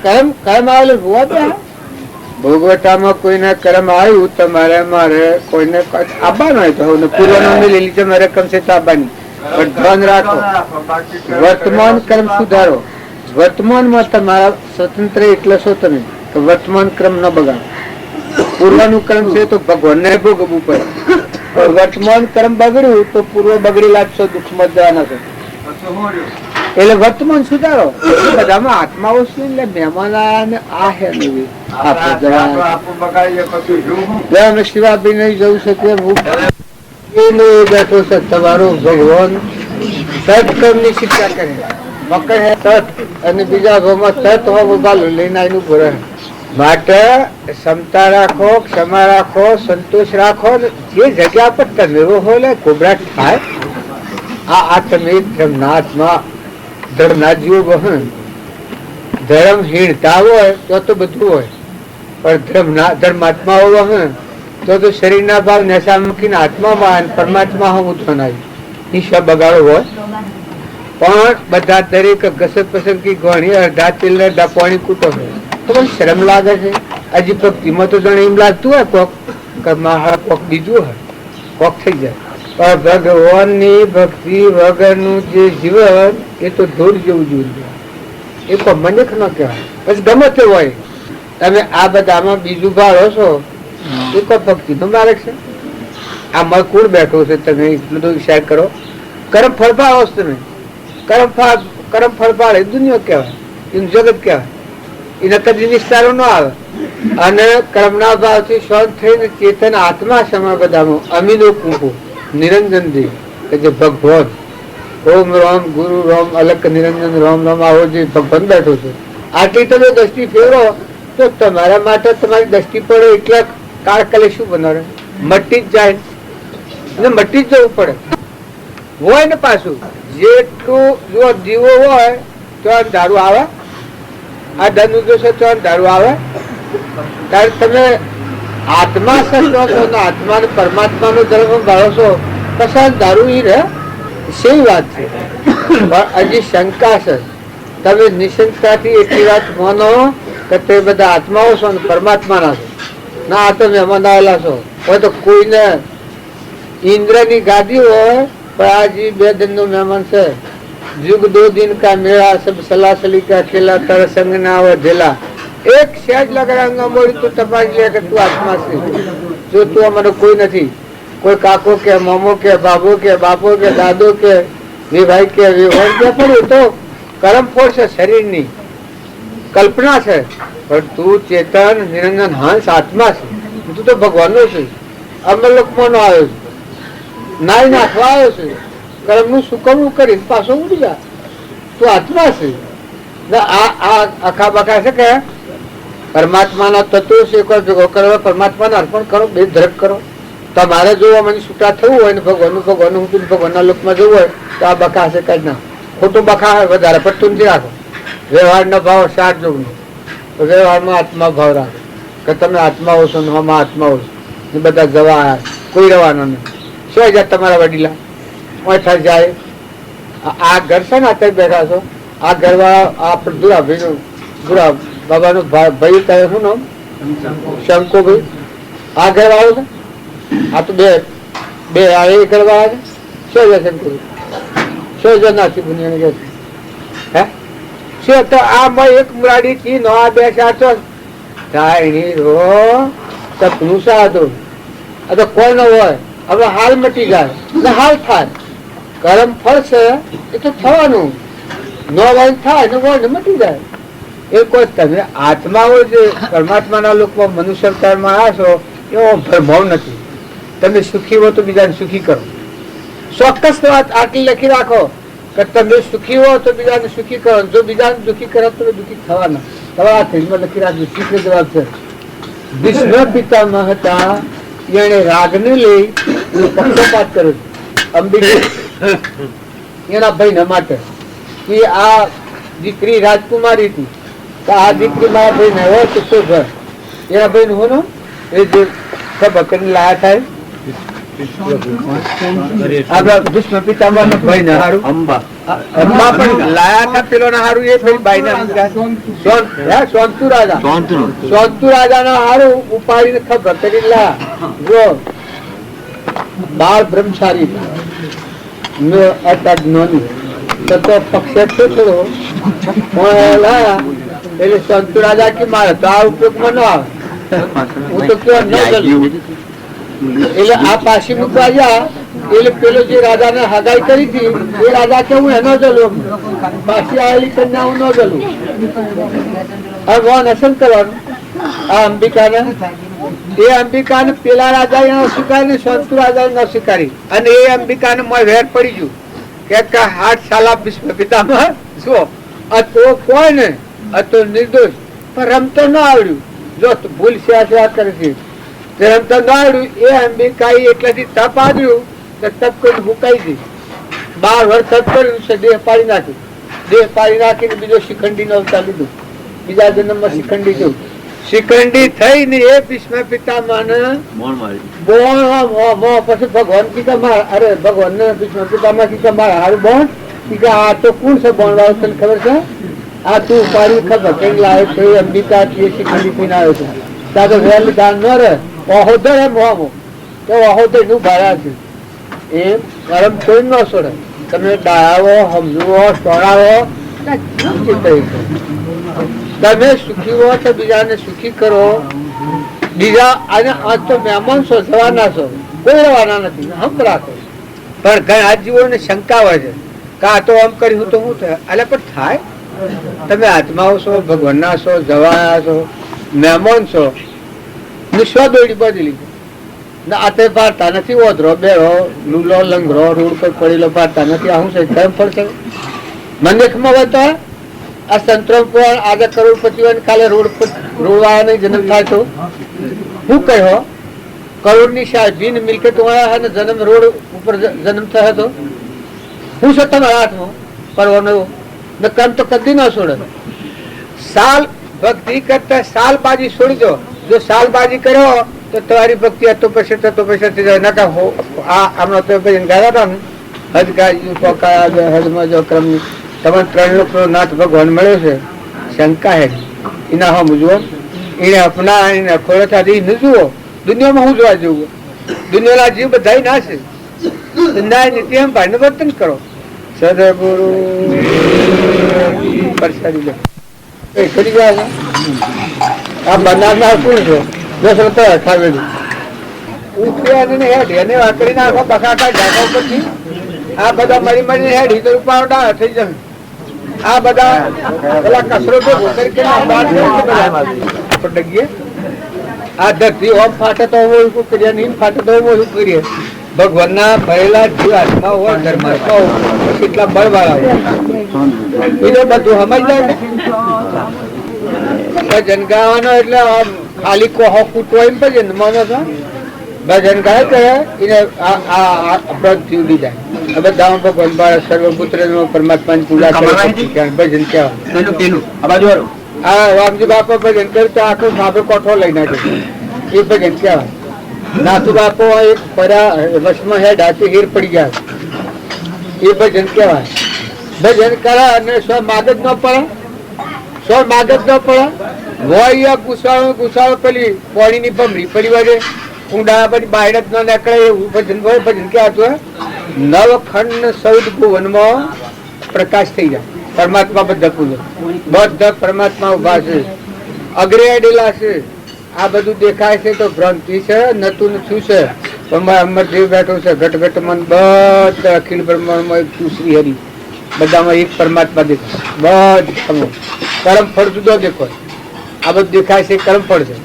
કર્મ આવેલું હોવા ત્યાં ભોગવટામાં કોઈને કર્મ આવ્યું તમારે મારે કોઈને આવવાનું હોય તો પૂર્વનો લીલી છે મારે કમ છે તો આવવાની. પણ ધ્યાન રાખો વર્તમાન કર્મ સુધારો. વર્તમાનમાં તમારા સ્વતંત્ર એટલે છો તમે તો વર્તમાન ક્રમ ન બગાડો. પૂર્વનું કર્મ છે તો ભગવાનને ભોગવવું પડે. વર્તમાન કર્મ બગડ્યું તો પૂર્વ બગડી લાગશો દુઃખમાં જવાના છો. એટલે વર્તમાન સુધારો. બધામાં આત્માઓ છે એટલે મહેમાન આ હે નહીં આપણે શિવાભાઈ નહીં જવું શકે બેઠો છે તમારો ભગવાન સત્કર્મ ની શિક્ષા કરે. મકર હે સત અને બીજા ભાવમાં સત હોવું ગાલો લઈને આવીને ઉભો રહે. માટે ક્ષમતા રાખો, ક્ષમા રાખો, સંતોષ રાખો. જે જગ્યા પર તમે હોય કોબરાટ થાય આ તમે ધર્મનાથમાં ધર્મનાથજીઓ બહન ધર્મહીનતા હોય તો બધું હોય પણ ધર્માત્માઓ બહન તો શરીરના ભાવ નશા મૂકીને આત્મામાં પરમાત્મા હું ઉત્પન્ન ઈશ્વર બગાડો હોય પણ બધા દરેક ઘસત પસંદગી ઘણી અડધા તેલ ને અડધા પાણી કૂટો હોય તો પણ શરમ લાગે છે. હજી ભક્તિમાં તો જાણે એમ લાગતું હોય કોક કોક બીજું હોય કોક થઈ જાય. પણ ભગવાનની ભક્તિ વગરનું જે જીવન એ તો ધૂળ જેવું જીવન એ તો મનખ ન કહેવાય. પછી ગમે તે હોય તમે આ બધામાં બીજું ભાળો છો એ તો ભક્તિ નો માર્ગ છે. આ મકુળ બેઠો છે તમે એટલું તો વિચાર કરો. કર્મ ફળ ભાવો છો તમે કર્મ ફળ પાડે દુનિયા કહેવાય, એનું જગત કહેવાય. એને કદી નિસ્તારો ન આવે. અને કર્મના ભાવથી શાંત થઈને ચેતન આત્મા સમા બધામાં અમીનો કુંકુ નિરંજન દેવ કે જે ભગવાન ઓમ રામ ગુરુ રામ અલક નિરંજન રામ રામ આવો જે ભગવાન બેઠો છે, આટલી તમે દ્રષ્ટિ ફેરો તો તમારા માટે તમારી દ્રષ્ટિ પડે એટલા કાળકાલે શું બનાવે? મટી જ જાય ને મટી જ જવું પડે હોય ને. પાછું જેટલું જો દીવો હોય તો દારૂ આવે, આ ધન ઉદ્દેશ તો દારૂ આવે. ત્યારે તમે આત્મા સચો છો ને આત્મા પરમાત્મા નો ધર્મ ભાવો છો, કશા દારૂ ઈ રહે સેવી વાત છે. પણ હજી શંકા છે. તમે નિશંકતાથી એટલી વાત માનો કે તે બધા આત્માઓ છો ને પરમાત્માના છો. ના આ તો મહેમાન આવેલા છો હોય તો કોઈને ઇન્દ્રની ગાદી હોય પણ આ જે 2 દિનનો મહેમાન છે. યુગ 2 दिन का मेरा सब सलासली का खेला तर संग ना વધેલા એક સહેજ લગડા મોડી તો તપાસ લે કે તું આત્મા છે. જો તું અમારો કોઈ નથી, કોઈ કાકો કે મામો કે બાબો કે બાપો કે દાદો કે ભાઈ કે વિભાઈ કે પડ્યું તો કર્મ ફળ છે, શરીરની કલ્પના છે. પણ તું ચેતન નિરંજન હંસ આત્મા છે. તું તો ભગવાનનો છે, અમરલોકમાં નો આવ્યો છે, નાઈ નાખવા આવ્યો છે. કર્મનું સુકવણું કરી પાછો ઉડી જા. તું આત્મા છે. આખા બખા છે કે પરમાત્માના તત્વો છે કોઈ ભેગો કરો, પરમાત્માને અર્પણ કરો, બે ધરક કરો. તમારે જો મને છૂટા થવું હોય ને ભગવાનનું ભગવાનના લોકમાં જવું હોય તો આ બખા છે કઈ ના ખોટું બખા હોય વધારે પડતું નથી રાખો. વ્યવહારનો ભાવ 60 જોગનો, વ્યવહારમાં આત્મા ભાવ રાખો કે તમે આત્માઓ છો ને આમાં આત્માઓ છો. બધા જવા કોઈ રહેવાનો નહીં. શું જાય તમારા વડીલા ઓછા જાય. આ ઘર છે ને અત્યારે બેઠા છો, આ ઘરવાળા આ દુરા ભાઈ દુરા બાબાનો ભાઈ કહે શું નામ? શંકુભાઈ. આ ઘર વાળો છે. આ તો બે આ એ ઘર વાળા છે. શું છે શંકુભાઈ? શું છે નાસી બુનિયાને કે હે શું તો આ એક મુરાડી થી નો આ 2 4 ધાયણી રો સપનું સાધું. આ તો કોઈ ન હોય હવે હાલ મટી જાય ને હાલ થાય. કર્મ ફળ છે એ તો થવાનું, નો હોય થાય ને હોય ને મટી જાય. એ કોઈ તમે આત્માઓ જે પરમાત્માના લોકમાં મનુષ્ય અવતારમાં આવ્યા છો એવો ભરભાવ નથી. તમે સુખી હો તો બીજાને સુખી કરો. ચોક્કસ વાત આટલી લખી રાખો કે તમે સુખી હો તો બીજાને સુખી કરો, જો બીજાને દુઃખી કરો તો દુઃખી થવાના. તમારા ફિલ્મમાં લખી રાખજો. શીખનો જવાબ છે ભીષ્મ પિતામહ હતા એને રાગને લઈ પક્ષપાત કર્યો અંબિકા એના ભાઈ માટે કે આ દીકરી રાજકુમારી હતી તો આ દીકરી મારા ભાઈ ને હોય તો શું ઘર એના ભાઈ નું હોનો એ જે ખબર કરીને લાયા થાય આપડા ભીષ્મ પિતામહ નો ભાઈ ને હારું અંબા પણ લાયા હતા પેલો ના હારું એ ભાઈ બાઈ ના સોંતુ રાજા ના હારું ઉપાડીને ખબર કરી લા જો બાળ બ્રહ્મચારી અજ્ઞાની તો પક્ષ થોડો એટલે સંતુ રાજા કે મારે તો આ ઉપયોગમાં ન આવે. હું તો કેવા ન જલું એટલે આ પાછી મૂકવા જા એટલે પેલો જે રાજા ને હગાઈ કરી હતી એ રાજા કે હું એનો જલું પાછી આવેલી કન્યા હું ન જલું. હવે ભગવાન હસન કરવાનું આ અંબિકાને એ અંબિકાને પેલા રાજા ન સ્વીકારી ને સંતુ રાજા ન સ્વીકારી અને એ અંબિકાને વેર પડી ગયું કે હાથ સાલા ભીષ્મ પિતામહ શું આ તો કોઈ ને આ તો નિર્દોષ પણ રમતો ન આવડ્યું. જો ભૂલ સેવા કરે છે તે રમતો ન આવડ્યું. એ અંબિકા એટલાથી તપ આવ્યું તો તપ કરીને મુકાઈ ગઈ. 12 વર્ષ તપ કર્યું છે, દેહ પાડી નાખ્યું. દેહ પાડી નાખીને બીજો શિખંડી નો અવતાર લીધું. બીજા જન્મમાં શિખંડી થયું. શિખંડી થઈને એ ભીષ્મ પિતામહ ને પછી ભગવાન કી માર અરે ભગવાન ને ભીષ્મ પિતામહ કી માર હારું બોન આ તો કોણ છે બોન વાળો તને ખબર છે? આ તું ઉપાડી ખબર કઈ લાવ્યો છે અંબિકા શિખંડી થઈને આવ્યો છે. તારે વેલ દાન ન રહે અહોદર એમ હોમો તો અહોદર નું ભાડા છે. એમ ગરમ કોઈ ન છોડે. તમે ડાયાવો સમજવો સોડાવો તમે સુખી હો તો બીજાને સુખી કરો. બીજા અને આ તો મહેમાન છો જવાના છો કોઈ રહેવાના નથી હમ રાખો. પણ ઘણા જીવોને શંકા હોય છે કા તો આમ કર્યું તો શું થાય? અલે પણ થાય. તમે આત્માઓ છો, ભગવાનના છો, જવાયા છો, મહેમાન છો ને શું દોડી બદલી આ તે પાડતા નથી. ઓધરો બેરો લૂલો લંગરો રોડ પર પડેલો પાડતા નથી. આ શું છે? કેમ પડશે? મનેખમાં બતા આ સંતરો પણ આજે કરોડપતિ હોય કાલે રોડ વાળાને જન્મ થાય તો શું કહ્યો? કરોડ ની શાહી મિલકત વાળા જન્મ રોડ ઉપર જન્મ થયો તો શું છે તમારા હાથમાં કરવાનો? કામ તો કદી ના છોડે. સાલ ભક્તિ કરતા સાલબાજી છોડી દો. જો સાલબાજી કર્યો તો તમારી ભક્તિ તો પછી થઈ જાય. નકા હમણાં તો ગાયા હતા ને હજ ગાયું પોકા હજમાં જો ક્રમ તમારે 3 લોકનો નાથ ભગવાન મળ્યો છે. શંકા હે એના હમ જુઓ, એને અપના એને ખોળતા ન જુઓ. દુનિયામાં હું જોવા જવું? દુનિયાના જીવ બધા ના છે. ન્યાય નીતિ એમ ભાઈને વર્તન કરો. સદગુરુ પરસાદી લો કરી ગયા. આ બનાવનાર કોણ છો? દશરથ અઠાવેલું ઉઠ્યા હેડ એને વાકડી નાખો બકાકા ઢાકા ઉપરથી. આ બધા મરી મરી હેડ હિતર ઉપાડતા થઈ જશે. આ બધા પેલા કસરતો ડગીએ. આ ધરતી ઓમ ફાટે તો શું કરીએ, નીમ ફાટે તો શું કરીએ? ભગવાનના ભરેલા જીવ આત્મા હોય, ધર્માત્મા હોય, કેટલા બળવાળા હોય બીજું બધું સમજ જાય. ભજન ગાવાનો એટલે ખાલી કોહો કૂટવો એમ ભજન માનો છો? ભજન ગાય કે એને ઉડી જાય. બધા ભગવાન બાળક સર્વપુત્ર પરમાત્માની પૂજા કરે ભજન કહેવાય. હા, રામજી બાપા ભજન કરતા આખો સાબે કોઠો લઈ નાખે એ ભજન કહેવાય. નાથુ બાપો એક વશમાં હેડ હાથી હીર પડી ગયા એ ભજન કહેવાય. ભજન કરે અને સ્વ માગ જ ન પડે, સ્વ માગ જ ન પડે. હોય ગુસાળો પેલી પાણીની ભમરી પડી વળે ઊંડા બધી બાયડ જ ન નીકળે એવું ભજન હોય. ભજન કહેવાતું નવખંડ 14 ભુવનમાં પ્રકાશ થઈ જાય. પરમાત્મા બધા પરમાત્મા ઉભા છે, અગ્રે અડેલા છે. આ બધું દેખાય છે તો ભ્રાંતિ છે, નતું શું છે? અમરદેવ બેઠો છે. ઘટ મન બધા અખિલ બ્રહ્માંડમાં એક શ્રી હરિ બધામાં એક પરમાત્મા દેખાય. બધા કર્મ ફળ જુદો દેખાય. આ બધું દેખાય છે કર્મ ફળ છે.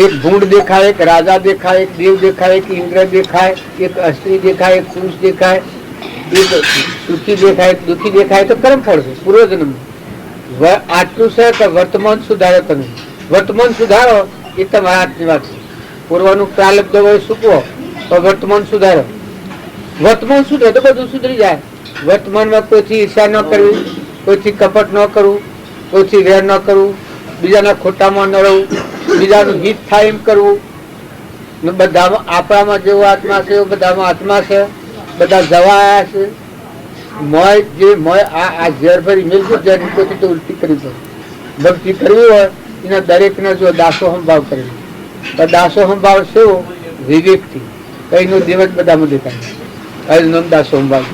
એક ભૂંડ દેખાય, એક રાજા દેખાય, એક દેવ દેખાય, એક ઇન્દ્ર દેખાય, એક સ્ત્રી દેખાય, એક પુરુષ દેખાય, એક સુખી દેખાય, એક દુઃખી દેખાય તો કર્મ ફળ છે પૂર્વજન્મ. આટલું છે કે વર્તમાન સુધારો તમે. વર્તમાન સુધારો એ તમારા હાથની વાત છે. પૂર્વનું પ્રારબ્ધ હોય સૂકવો તો વર્તમાન સુધારો. વર્તમાન સુધરે તો બધું સુધરી જાય. વર્તમાનમાં કોઈથી ઈર્ષા ન કરવી, કોઈથી કપટ ન કરવું, કોઈથી વેર ન કરવું, બીજાના ખોટામાં ન રહેવું, બીજાનું હિત થાય એમ કરવું. બધામાં આપણામાં જેવો આત્મા છે એવો બધામાં આત્મા છે. બધા જવાયા છે. મોય જે મોય આ ઝેર ભરી મેળવું જેની કોઈથી તો ઉલટી કરવી પડે. ભક્તિ કરવી હોય એના દરેકને જો દાસો સંભાવ કરે. દાસો સંભાવ શું? વિવેકથી. કઈનો દિવસ બધામાં દેખાય. હરિનામ દાસો સંભાવ.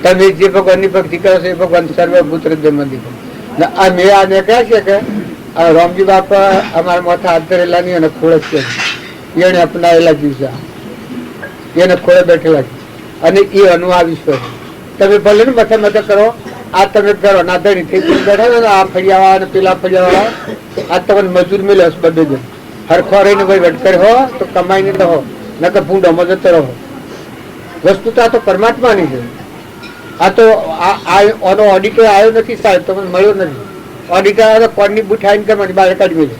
તમે જે ભગવાનની ભક્તિ કરો છો એ ભગવાન સર્વભૂત હૃદયમાં દેખાય. મેં આને કહે છે કે રામજી બાપા અમારા માથા હાથ ધરેલા નહીં અને ખોળે છે એને અપનાવેલા દિવસે એને ખોળે બેઠેલા છે અને એ અનુ આ વિશ્વ છે. તમે ભલે ને મથે કરો. આ તમે કરો ના ધણી થઈ બેઠા ને આ ફળિયાવાળા અને પેલા ફળિયાવાળા આ તમને મજૂર મેળ્યો બધે જ હરખો રહીને ભાઈ વટકર હો તો કમાઈને તો હો નકર ભૂંડોમાં જતો રહો. વસ્તુ તો આ તો પરમાત્માની છે. આ તો આનો ઓડિટર આવ્યો નથી સાહેબ, તમને મળ્યો નથી. ઓડિટર આવ્યો કોડની બુઠ આવીને કરવાની બહાર કાઢી મેળે.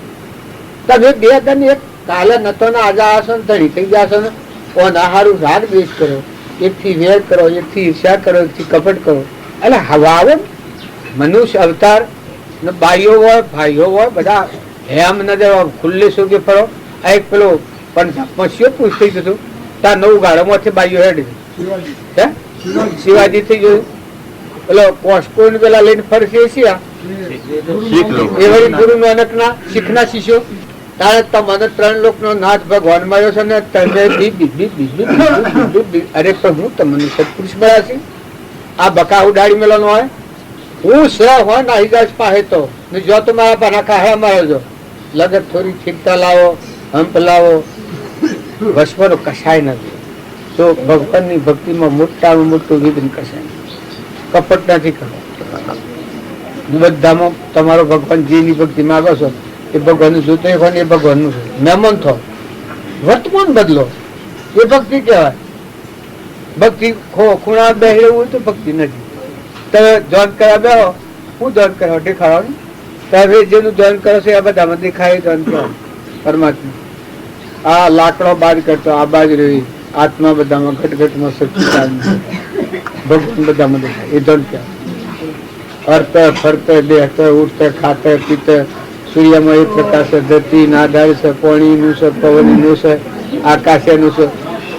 તમે 2 એક કાલે નતો ને આજે આશો ને ધણી થઈ જશો ને ઓના હારું રાગ દ્વેષ કરો, એકથી વેર કરો, એકથી ઈર્ષા કરો, એકથી કપટ કરો. એટલે હવા આવે મનુષ્ય અવતાર ને બાઈઓ હોય ભાઈઓ હોય બધા હેમ ન દેવા ખુલ્લે સુગે ફરો. આ એક પેલો પણ પશીઓ પૂછ થઈ જતું ત્યાં 9 ગાળોમાંથી બાઈઓ હેડી શિવાજી થઈ ગયું. પેલો કોસ્કો પેલા લઈને ફરશે એ વળી ગુરુ નાનકના શીખના શિષ્યો. તારે તમને 3 લોકનો નાથ ભગવાન મળ્યો છે ને તમે અરે પણ હું તમને સત્પુરુષ મળ્યા છે. આ બકા ઉડાડી મેળવાનો હોય હું શ્રહ હોય ના હિદાસ પાસે તો જો તો મારા પાના કાહે અમારો જો લગત થોડી છીકતા લાવો, હંપ લાવો, વસવાનો કશાય નથી. તો ભગવાનની ભક્તિમાં મોટામાં મોટું વિઘ્ન કશે કપટ નથી કરવું. બધામાં તમારો ભગવાન જેની ભક્તિ માગો છો એ ભગવાનનું જોતો હોય ને એ ભગવાનનું છે. મહેમાન થો, વર્તમાન બદલો, એ ભક્તિ કહેવાય. ભક્તિ ખૂણા બેસી રહેવું તો ભક્તિ નથી. તમે જોન કરવા બેહો, હું જોન કરવા દેખાડવાનું, તમે જેનું જોન કરો છો એ બધામાં દેખાય જોન કહેવાય પરમાત્મા. આ લાકડો બાદ કરતો આ બાજુ રહી, આત્મા બધામાં ઘટઘટમાં સચ્ચિદાનંદ ભગવાન બધામાં દેખાય એ જોન કહેવાય. હરતે ફરતે બેહતે ઉઠતે ખાતે પીતે સૂર્યમાં એક પ્રકાશ છે, ધરતી ના આધાર છે, પાણીનું છે, પવનનું છે, આકાશનું છે.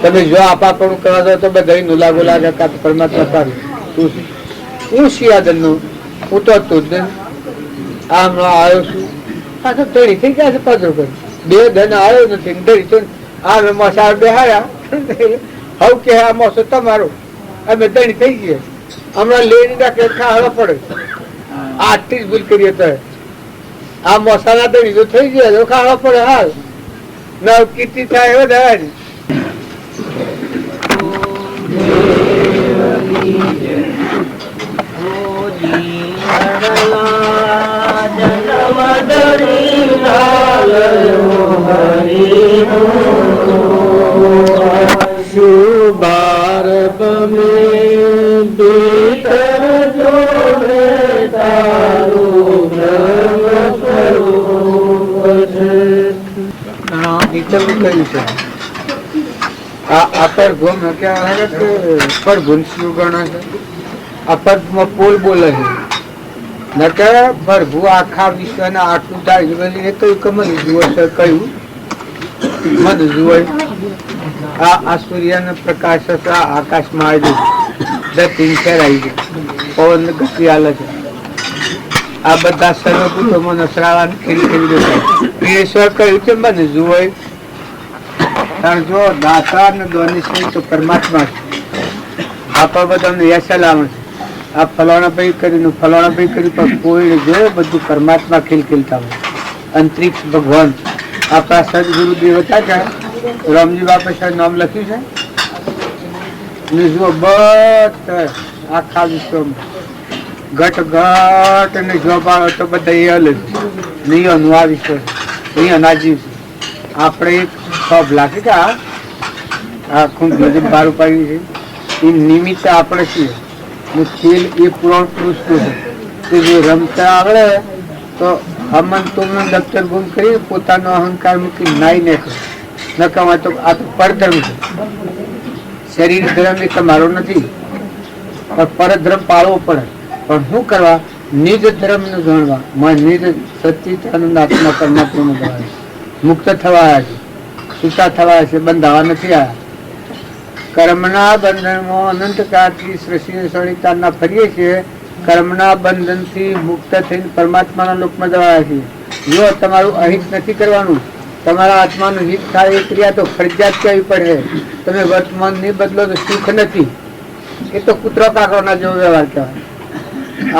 તમે જો આપાપણું કરવા દો તો બધા નુલા ગુલા જતા પરમાત્મા સારું. તું હું શિયાદન નું હું તો તું આમ આવ્યો છું પાછો ધડી થઈ ગયા છે. પાછો બે ધન આવ્યો નથી ધડી તો આ મસાર બેહાડ્યા હવ કે આ મોસો તમારો અમે ધડી થઈ ગયા. હમણાં લઈને રાખે ખાવા પડે. આટલી જ ભૂલ કરીએ તો આ મસાલા ધડી તો થઈ ગયા તો ખાવા પડે. હાલ નવ કીર્તિ થાય વધારે. શુભારંભ में भीतर जोड़े तारू બ્રહ્મ સ્વરૂપ છે. અપર ભૂમ ક્યાં પર ભૂનશું ગણ છે. અપર પોલ બોલે છે નકે પ્રભુ આખા વિશ્વના આટલું તારી તો કમલ જુઓ છે કયું મધ જુઓ. આ સૂર્યનો પ્રકાશ આકાશમાં આવી ધરતી ખેરાઈ છે, પવન ગતિ હાલે છે. આ બધા સર્વભૂતો મને શ્રાવણ ખેરી ખેરી દેખાય. ઈશ્વર કહ્યું છે મને જુઓ. કારણ જો દાતા ને દોની છે તો પરમાત્મા છે. આપણા બધાને યશલ આવે છે. આ ફલાણા ભાઈ કર્યું ફલાણા ભાઈ કર્યું પણ કોઈ જોયે બધું પરમાત્મા ખીલખીલતા હોય. અંતરિક્ષ ભગવાન આપણા સદગુરુદેવ હતા કે રામજી બાપા નામ લખ્યું છે. જુઓ બધા આખા વિશ્વમાં ઘટ ઘટ ને જોબાળો તો બધા એ અલગ નિયમનું આ વિશ્વ છે. નિયમ આજીવ છે. આપણે એક સબ લાગે કે આ ખૂબ બહાર ઉપાડી છે એ નિમિત્તે આપણે છીએ. ખેલ એ પુરાણ પુરુષનું છે કે જો રમતા આવડે તો હમન તુમનું દફતર ગુમ કરી પોતાનો અહંકાર મૂકી નાઈ નાખે. નકામાં તો આ તો પરધર્મ છે. શરીર ધર્મ એ તમારો નથી પણ પરધર્મ પાળવો પડે. પણ શું કરવા? નિજ ધર્મ ને જાણવા. નિજ સચ્ચિદાનંદ આત્મા પરમાત્મા દ્વારા મુક્ત થવાયા છે, છૂટા થવાયા છે, બંધાવા નથી આવ્યા. કર્મના બંધનમાં અનંતકાળથી સૃષ્ટિ સણિતાના ફરીએ છીએ. કર્મના બંધનથી મુક્ત થઈને પરમાત્માના લોકમાં જવાયા છીએ. જો તમારું અહિત નથી કરવાનું, તમારા આત્માનું હિત થાય એ ક્રિયા તો ફરજિયાત કરવી પડે. તમે વર્તમાન નહીં બદલો તો સુખ નથી. એ તો કૂતરો કાગળના જેવો વ્યવહાર કહેવાય.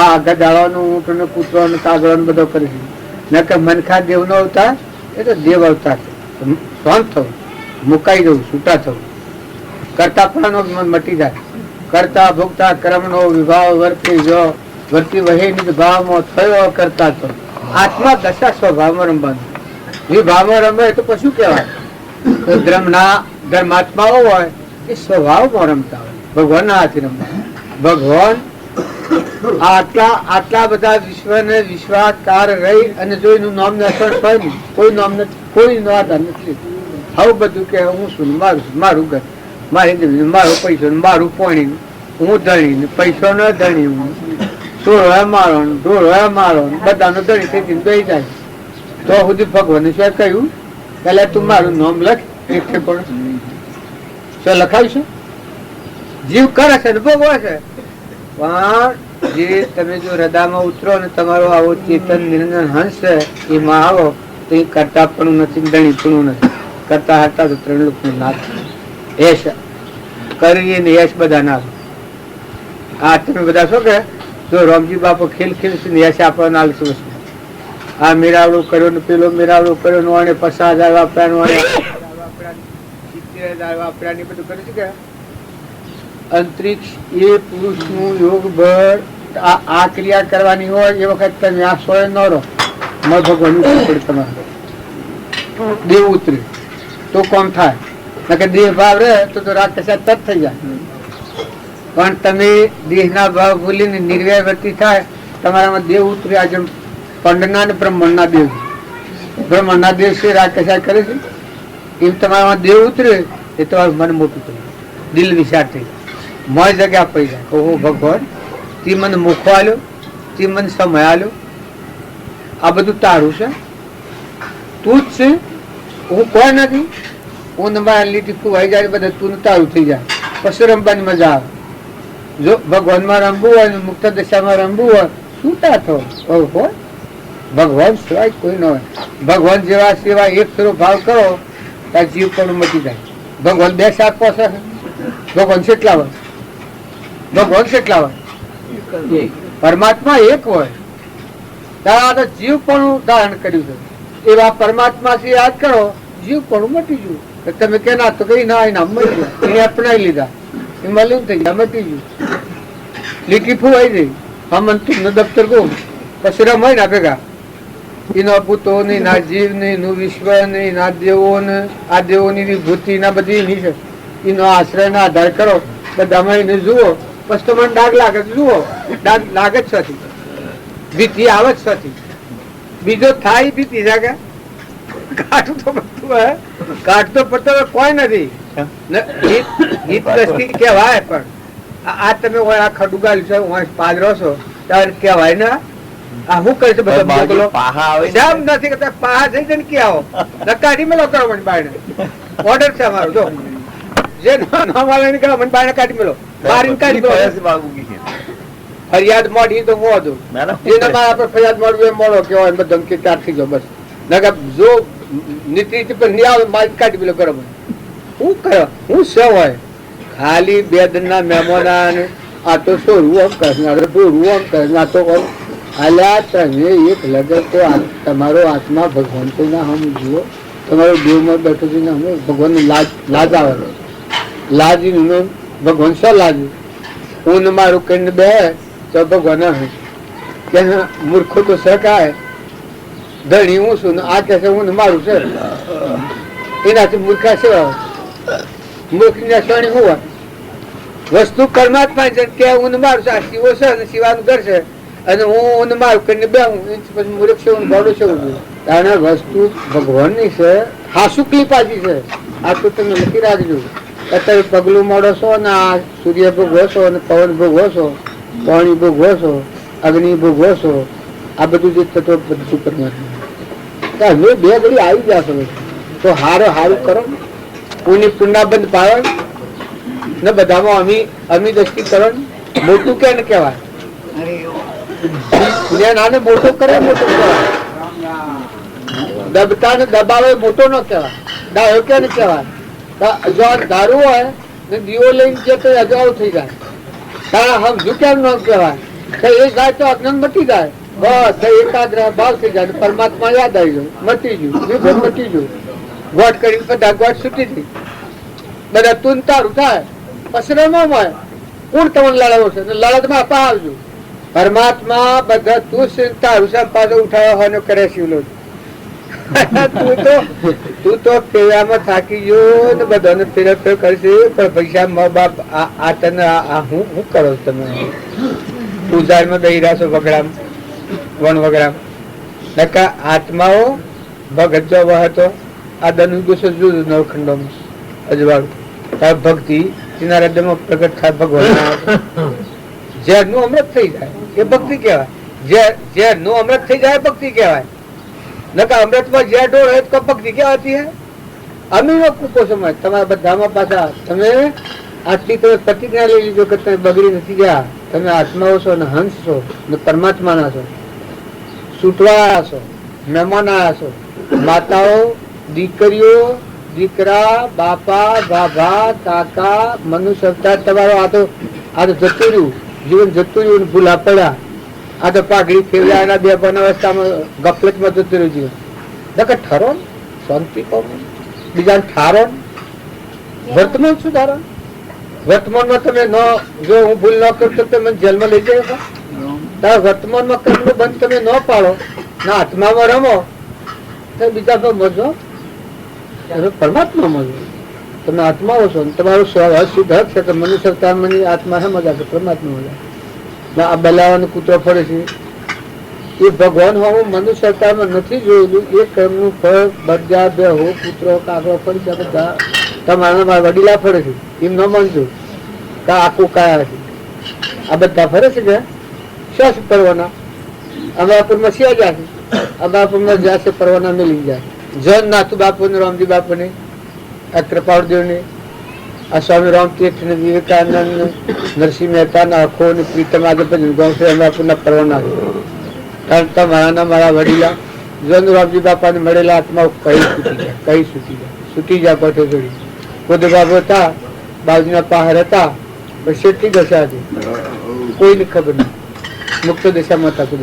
આ ગધાડાનો ઊંટ ને કૂતરો ને કાગળો બધો કરે છે. નકર મનખા દેવનો અવતાર એ તો દેવ અવતાર છે. શાંત થવું, મુકાઈ જવું, છૂટા થવું. કરતાપણાનો મન મટી જાય. કરતા ભોગતા કર્મનો વિભાવ વર્તી જો વર્તી વહે નિજ ભાવમાં થયો કરતા તો આત્મા દશા સ્વભાવમાં રમવાનું. વિભાવમાં રમે તો પછી કહેવાય ધર્માત્માઓ હોય એ સ્વભાવમાં રમતા હોય, ભગવાનના હાથે રમતા. ભગવાન આટલા બધા વિશ્વને વિશ્વાકાર રહી અને જો એનું નામ અસર હોય ને કોઈ નામ નથી, કોઈ આધાર નથી. આવું બધું કે હું શું મારું મારું ઘર મારી જમીન મારો પૈસો મારું પાણી હું ધણી પૈસો ન ધણી હું ઢોળવા મારો ઢોળવા મારો બધાનો ધણી થઈ બે જાય. તો સુધી ભગવાને શું કહ્યું પેલા તું મારું નામ લખ એક પણ શું લખાયું છે? જીવ કરે છે ને ભોગવે છે. પણ જે તમે જો હૃદયમાં ઉતરો ને તમારો આવો ચેતન નિરંજન હંસ છે એમાં આવો તો એ કરતા પણ નથી, ધણી પણ નથી. કરતા હતા તો ત્રણ લોકો નાથ યશ કરીએ ને યશ બધા ના. આ તમે બધા શું કે જો રામજી બાપુ ખેલ ખેલશે ને યશ આપણને આલશે વસ્તુ. આ મેળાવડો કર્યો ને પેલો મેળાવડો કર્યો ને 50,000 વાપર્યા વાપરાની બધું કરે છે કે અંતરિક્ષ એ પુરુષનું યોગ બળ આ ક્રિયા કરવાની હોય એ વખત તમે આ સોય ન રહો ભગવાન પડે તમારે દેવ ઉતરે તો કોમ થાય નકર દેહ ભાવ રહે તો રાક્ષસ તત થઈ જાય પણ તમે દેહના ભાવ ભૂલીને નિર્વ્યવર્તી થાય તમારામાં દેવ ઉતરે. આજે પંડના ને બ્રહ્માંડના દેવ છે રાક્ષસ કરે છે એમ તમારામાં દેવ ઉતરે એ તમારું મન મોટું થયું, દિલ વિશાળ થઈ મોય જગ્યા પડી જાય. ઓહો ભગવાન તે મને મુખો આલ્યો, તે મને સમય આલ્યો, આ બધું તારું છે, તું જ છે, હું કોઈ નથી. હું તમારા લીટી ખુવાઈ જાય બધા તું તારું થઈ જાય પછી રમવાની મજા આવે. જો ભગવાનમાં રમવું હોય ને મુક્ત દશામાં રમવું હોય શું તા થો ભગવાન સિવાય કોઈ ન હોય. ભગવાન જેવા સિવાય એક ફેરો ભાવ કરો ત્યાં જીવ પણ મટી જાય. ભગવાન બે શાક પોસે ભગવાન કેટલા હોય? ભગવાન કેટલા હોય? પરમાત્મા એક હોય. તારા જીવ પણ ધારણ કર્યું છે એવા પરમાત્મા થી યાદ કરો જીવ પણ મટી ગયું. તમે કેના તો કઈ ના એના મટી ગયા, એને અપનાવી લીધા, એ માલુમ થઈ ગયા મટી ગયું. લીટી ફુવાઈ ગઈ. હમન તું દફતર કહું પછી રમાય ના ભેગા એના પૂતો નહીં, ના જીવ નહીં, નું વિશ્વ નહીં, ના દેવો ને આ દેવોની વિભૂતિ ના બધી નહીં છે. એનો આશ્રય ના આધાર કરો બધામાં એને જુઓ પછી તમને ડાઘ લાગે જુઓ ડાઘ લાગે જ છથી ભીતિ આવે જ છથી બીજો થાય ભીતિ જાગે કાઢું તો બધું હે કાઢતો પડતો કોઈ નથી. ગીત દ્રષ્ટિ કહેવાય પણ આ તમે આ ખડુગાલ છો પાદરો છો ત્યારે કહેવાય ને આ શું કરે છે બધા મોકલો જેમ નથી કરતા પાહા જઈ જઈને કે આવો કાઢી મેલો કરો મને બાયને ઓર્ડર છે અમારો. જો જે વાળા ને કહો મને બાયને કાઢી મેલો મારીને કાઢી મેલો. ફરિયાદ મોડી તો હું હતું જેને આપડે ફરિયાદ મળવું એ મળો કેવાય બધા કે ત્યાર થઈ જાવ બસ. જો નીતિ પર નહીં આવે મારી કાઢી મેલો કરો હું કરો હું સેવ હોય ખાલી બે દરના મહેમાન આ તો સોરું આમ કરનાર ડોરું આમ કરનાર તો અલ્યા તમે એક લગન તો તમારો આત્મા ભગવાન તો ના હમ જુઓ તમારો દેવમાં બેઠો છે ને અમે ભગવાન લાજ આવે લાજ ભગવાન શું લાજ હું મારું કહીને બે તો ભગવાન કે મૂર્ખો તો શકાય ધણી હું છું ને આ કે છે હું મારું છે એનાથી મૂર્ખા છે મૂર્ખ ને શણી હું હોય વસ્તુ પરમાત્મા છે કે હું મારું છે આ શિવો છે અને શિવાનું ઘર છે અને હું મારું કરીને બે હું પછી મૂર્ખ છે હું ભાડું છે અને વસ્તુ ભગવાનની છે હાસુકલી પાછી છે. આ તો તમે લખી રાખજો. અત્યારે પગલું મોડો છો ને આ સૂર્ય ભોગવો છો અને પવન ભોગવો છો, પાણી ભોગવો છો, અગ્નિ ભોગવો છો, આ બધું જે તત્વ બધું પરમાત્મા હવે બે ઘડી આવી જશો તો હારું કરો. પુણ્ય પુંડાબંધ પાડો ને બધામાં અમી દ્રષ્ટિ કરો. મોટું કે કહેવાય નાને મોટો કરે મોટો કહેવાય. દબતા ને દબાવે મોટો ન કહેવાય. ડાયો કે કહેવાય. જો દારૂ હોય ને દીવો લઈને જે તો અજાવ થઈ જાય તારા સમજુ કેમ ન કહેવાય. એ જાય તો અજ્ઞાન મટી જાય બસ એકાગ્ર ભાવ થઈ જાય પરમાત્મા યાદ આવી ગયું મટી ગયું મટી ગયું. ગોટ કરી બધા ગોટ છૂટી થઈ બધા તું તારું થાય પછી રમવામાં કોણ તમને લડાવો છે લડતમાં આપા આવજો. પરમાત્મા બધા તું તારું છે પાછો ઉઠાવવા હોય કરે શિવલો તું તો ફેરામાં થાકી ગયો ને બધાને ફેર કરશે પણ પૈસા મા બાપ આ તને હું કરો તમે પૂજામાં દઈ રહ્યા છો વગડામ વન વગડામ નકા આત્માઓ ભગત જો હતો આ ધનુ ગુસ્સો જુદું નવખંડોમાં અજવાળું તાર ભક્તિ તેના હૃદયમાં પ્રગટ થાય ભગવાન ઝેર નું અમૃત થઈ જાય એ ભક્તિ કહેવાય. ઝેર નું અમૃત થઈ જાય ભક્તિ કહેવાય. નકા અમૃતમાં ઝેર ઢોળે તો ભક્તિ કહેવાતી હે. અમીનો કૂકો સમય તમારા બધામાં પાછા તમે આટલી તમે પ્રતિજ્ઞા લઈ લીધો કે તમે બગડી નથી ગયા. તમે આત્માઓ છો ને હંસ છો ને પરમાત્માના છો, છૂટવા છો, મહેમાન આવ્યા છો, માતાઓ, દીકરીઓ, દીકરા, બાપા, બાબા, કાકા, મનુષ્ય અવતાર તમારો આ તો જતું રહ્યું જીવન જતું રહ્યું ભૂલા પડ્યા. આ તો પાઘડી ફેરવ્યા એના બે પણ અવસ્થામાં ગફલતમાં જતું રહ્યું જીવન. નકર ઠરો શાંતિ કહો બીજાને ઠારો વર્તમાન સુધારો. વર્તમાનમાં તમે ન જો હું ભૂલ ન કરું તો તમે જેલમાં લઈ જાય તારા વર્તમાનમાં કર્મનું બંધ તમે ન પાડો ના આત્મામાં રમો તો બીજા પર મજો પરમાત્મા મજો. તમે આત્માઓ છો તમારું સ્વભાવ શુદ્ધ છે તો મનુષ્ય અવતારમાં આત્મા હે મજા છે પરમાત્મા મજા. આ બલાવાનો કૂતરો ફરે છે એ ભગવાન હું મનુષ્ય અવતારમાં નથી જોયેલું. એ કર્મનું ફળ બજા બે હો કૂતરો કાગડો ફરી છે બધા તમારા વડીલા ફરે છે એમ ન માનજો કે આખું કાયા છે. આ બધા ફરે છે કે શ્વાસ પરવાના અમરાપુરમાં શિયા જાય છે અમરાપુરમાં જશે પરવાના મિલી જાય. જન નાથુ બાપુ ને રામજી બાપુ ને આ કૃપાળદેવ ને આ સ્વામી રામતીર્થ ને વિવેકાનંદ નરસિંહ મહેતા ના આખો ને પ્રીતમ આજે પછી અમરાપુરના પરવાના છે. કારણ તમારા મારા વડીલા જન રામજી બાપા ને મળેલા આત્મા કઈ છૂટી જાય પઠે છોડી. ખુદ બાબુ હતા બાજુના પહાડ હતા બસ એટલી દશા હતી કોઈને ખબર નહીં. મુક્ત દશામાં હતા ખુદ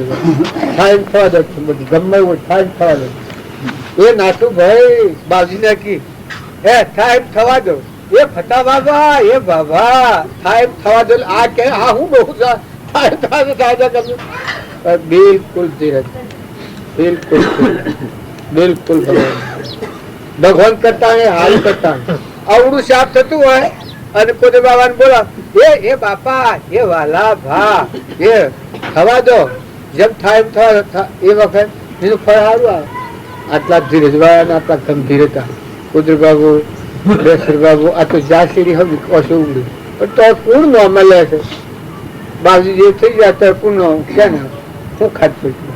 થાય થવા દો બધું ગમે એવું થાય થવા દો. એ નાટુ ભાઈ બાજુ નાખી હે થાય થવા દો એ ફતા બાબા એ બાબા થાય થવા દો. આ કે આ હું બહુ થાય બિલકુલ ધીરજ બિલકુલ બિલકુલ ભગવાન કરતા હાલ કરતા આવડું સાફ થતું હોય અને કોઈ બાબાને બોલા એ બાપા એ વાલા ભા એ થવા દો જેમ થાય એમ થવા એ વખત એનું ફળ સારું આવે. આટલા ધીરજવાળા આટલા ગંભીર હતા કુદર બાબુ બેસર બાબુ આ તો જાસીરી હવે ઓછું ઉગડ્યું પણ તો પૂર્ણ મળે છે બાજુ જે થઈ જાય તો પૂર્ણ ક્યાં શું ખાટ પડ્યું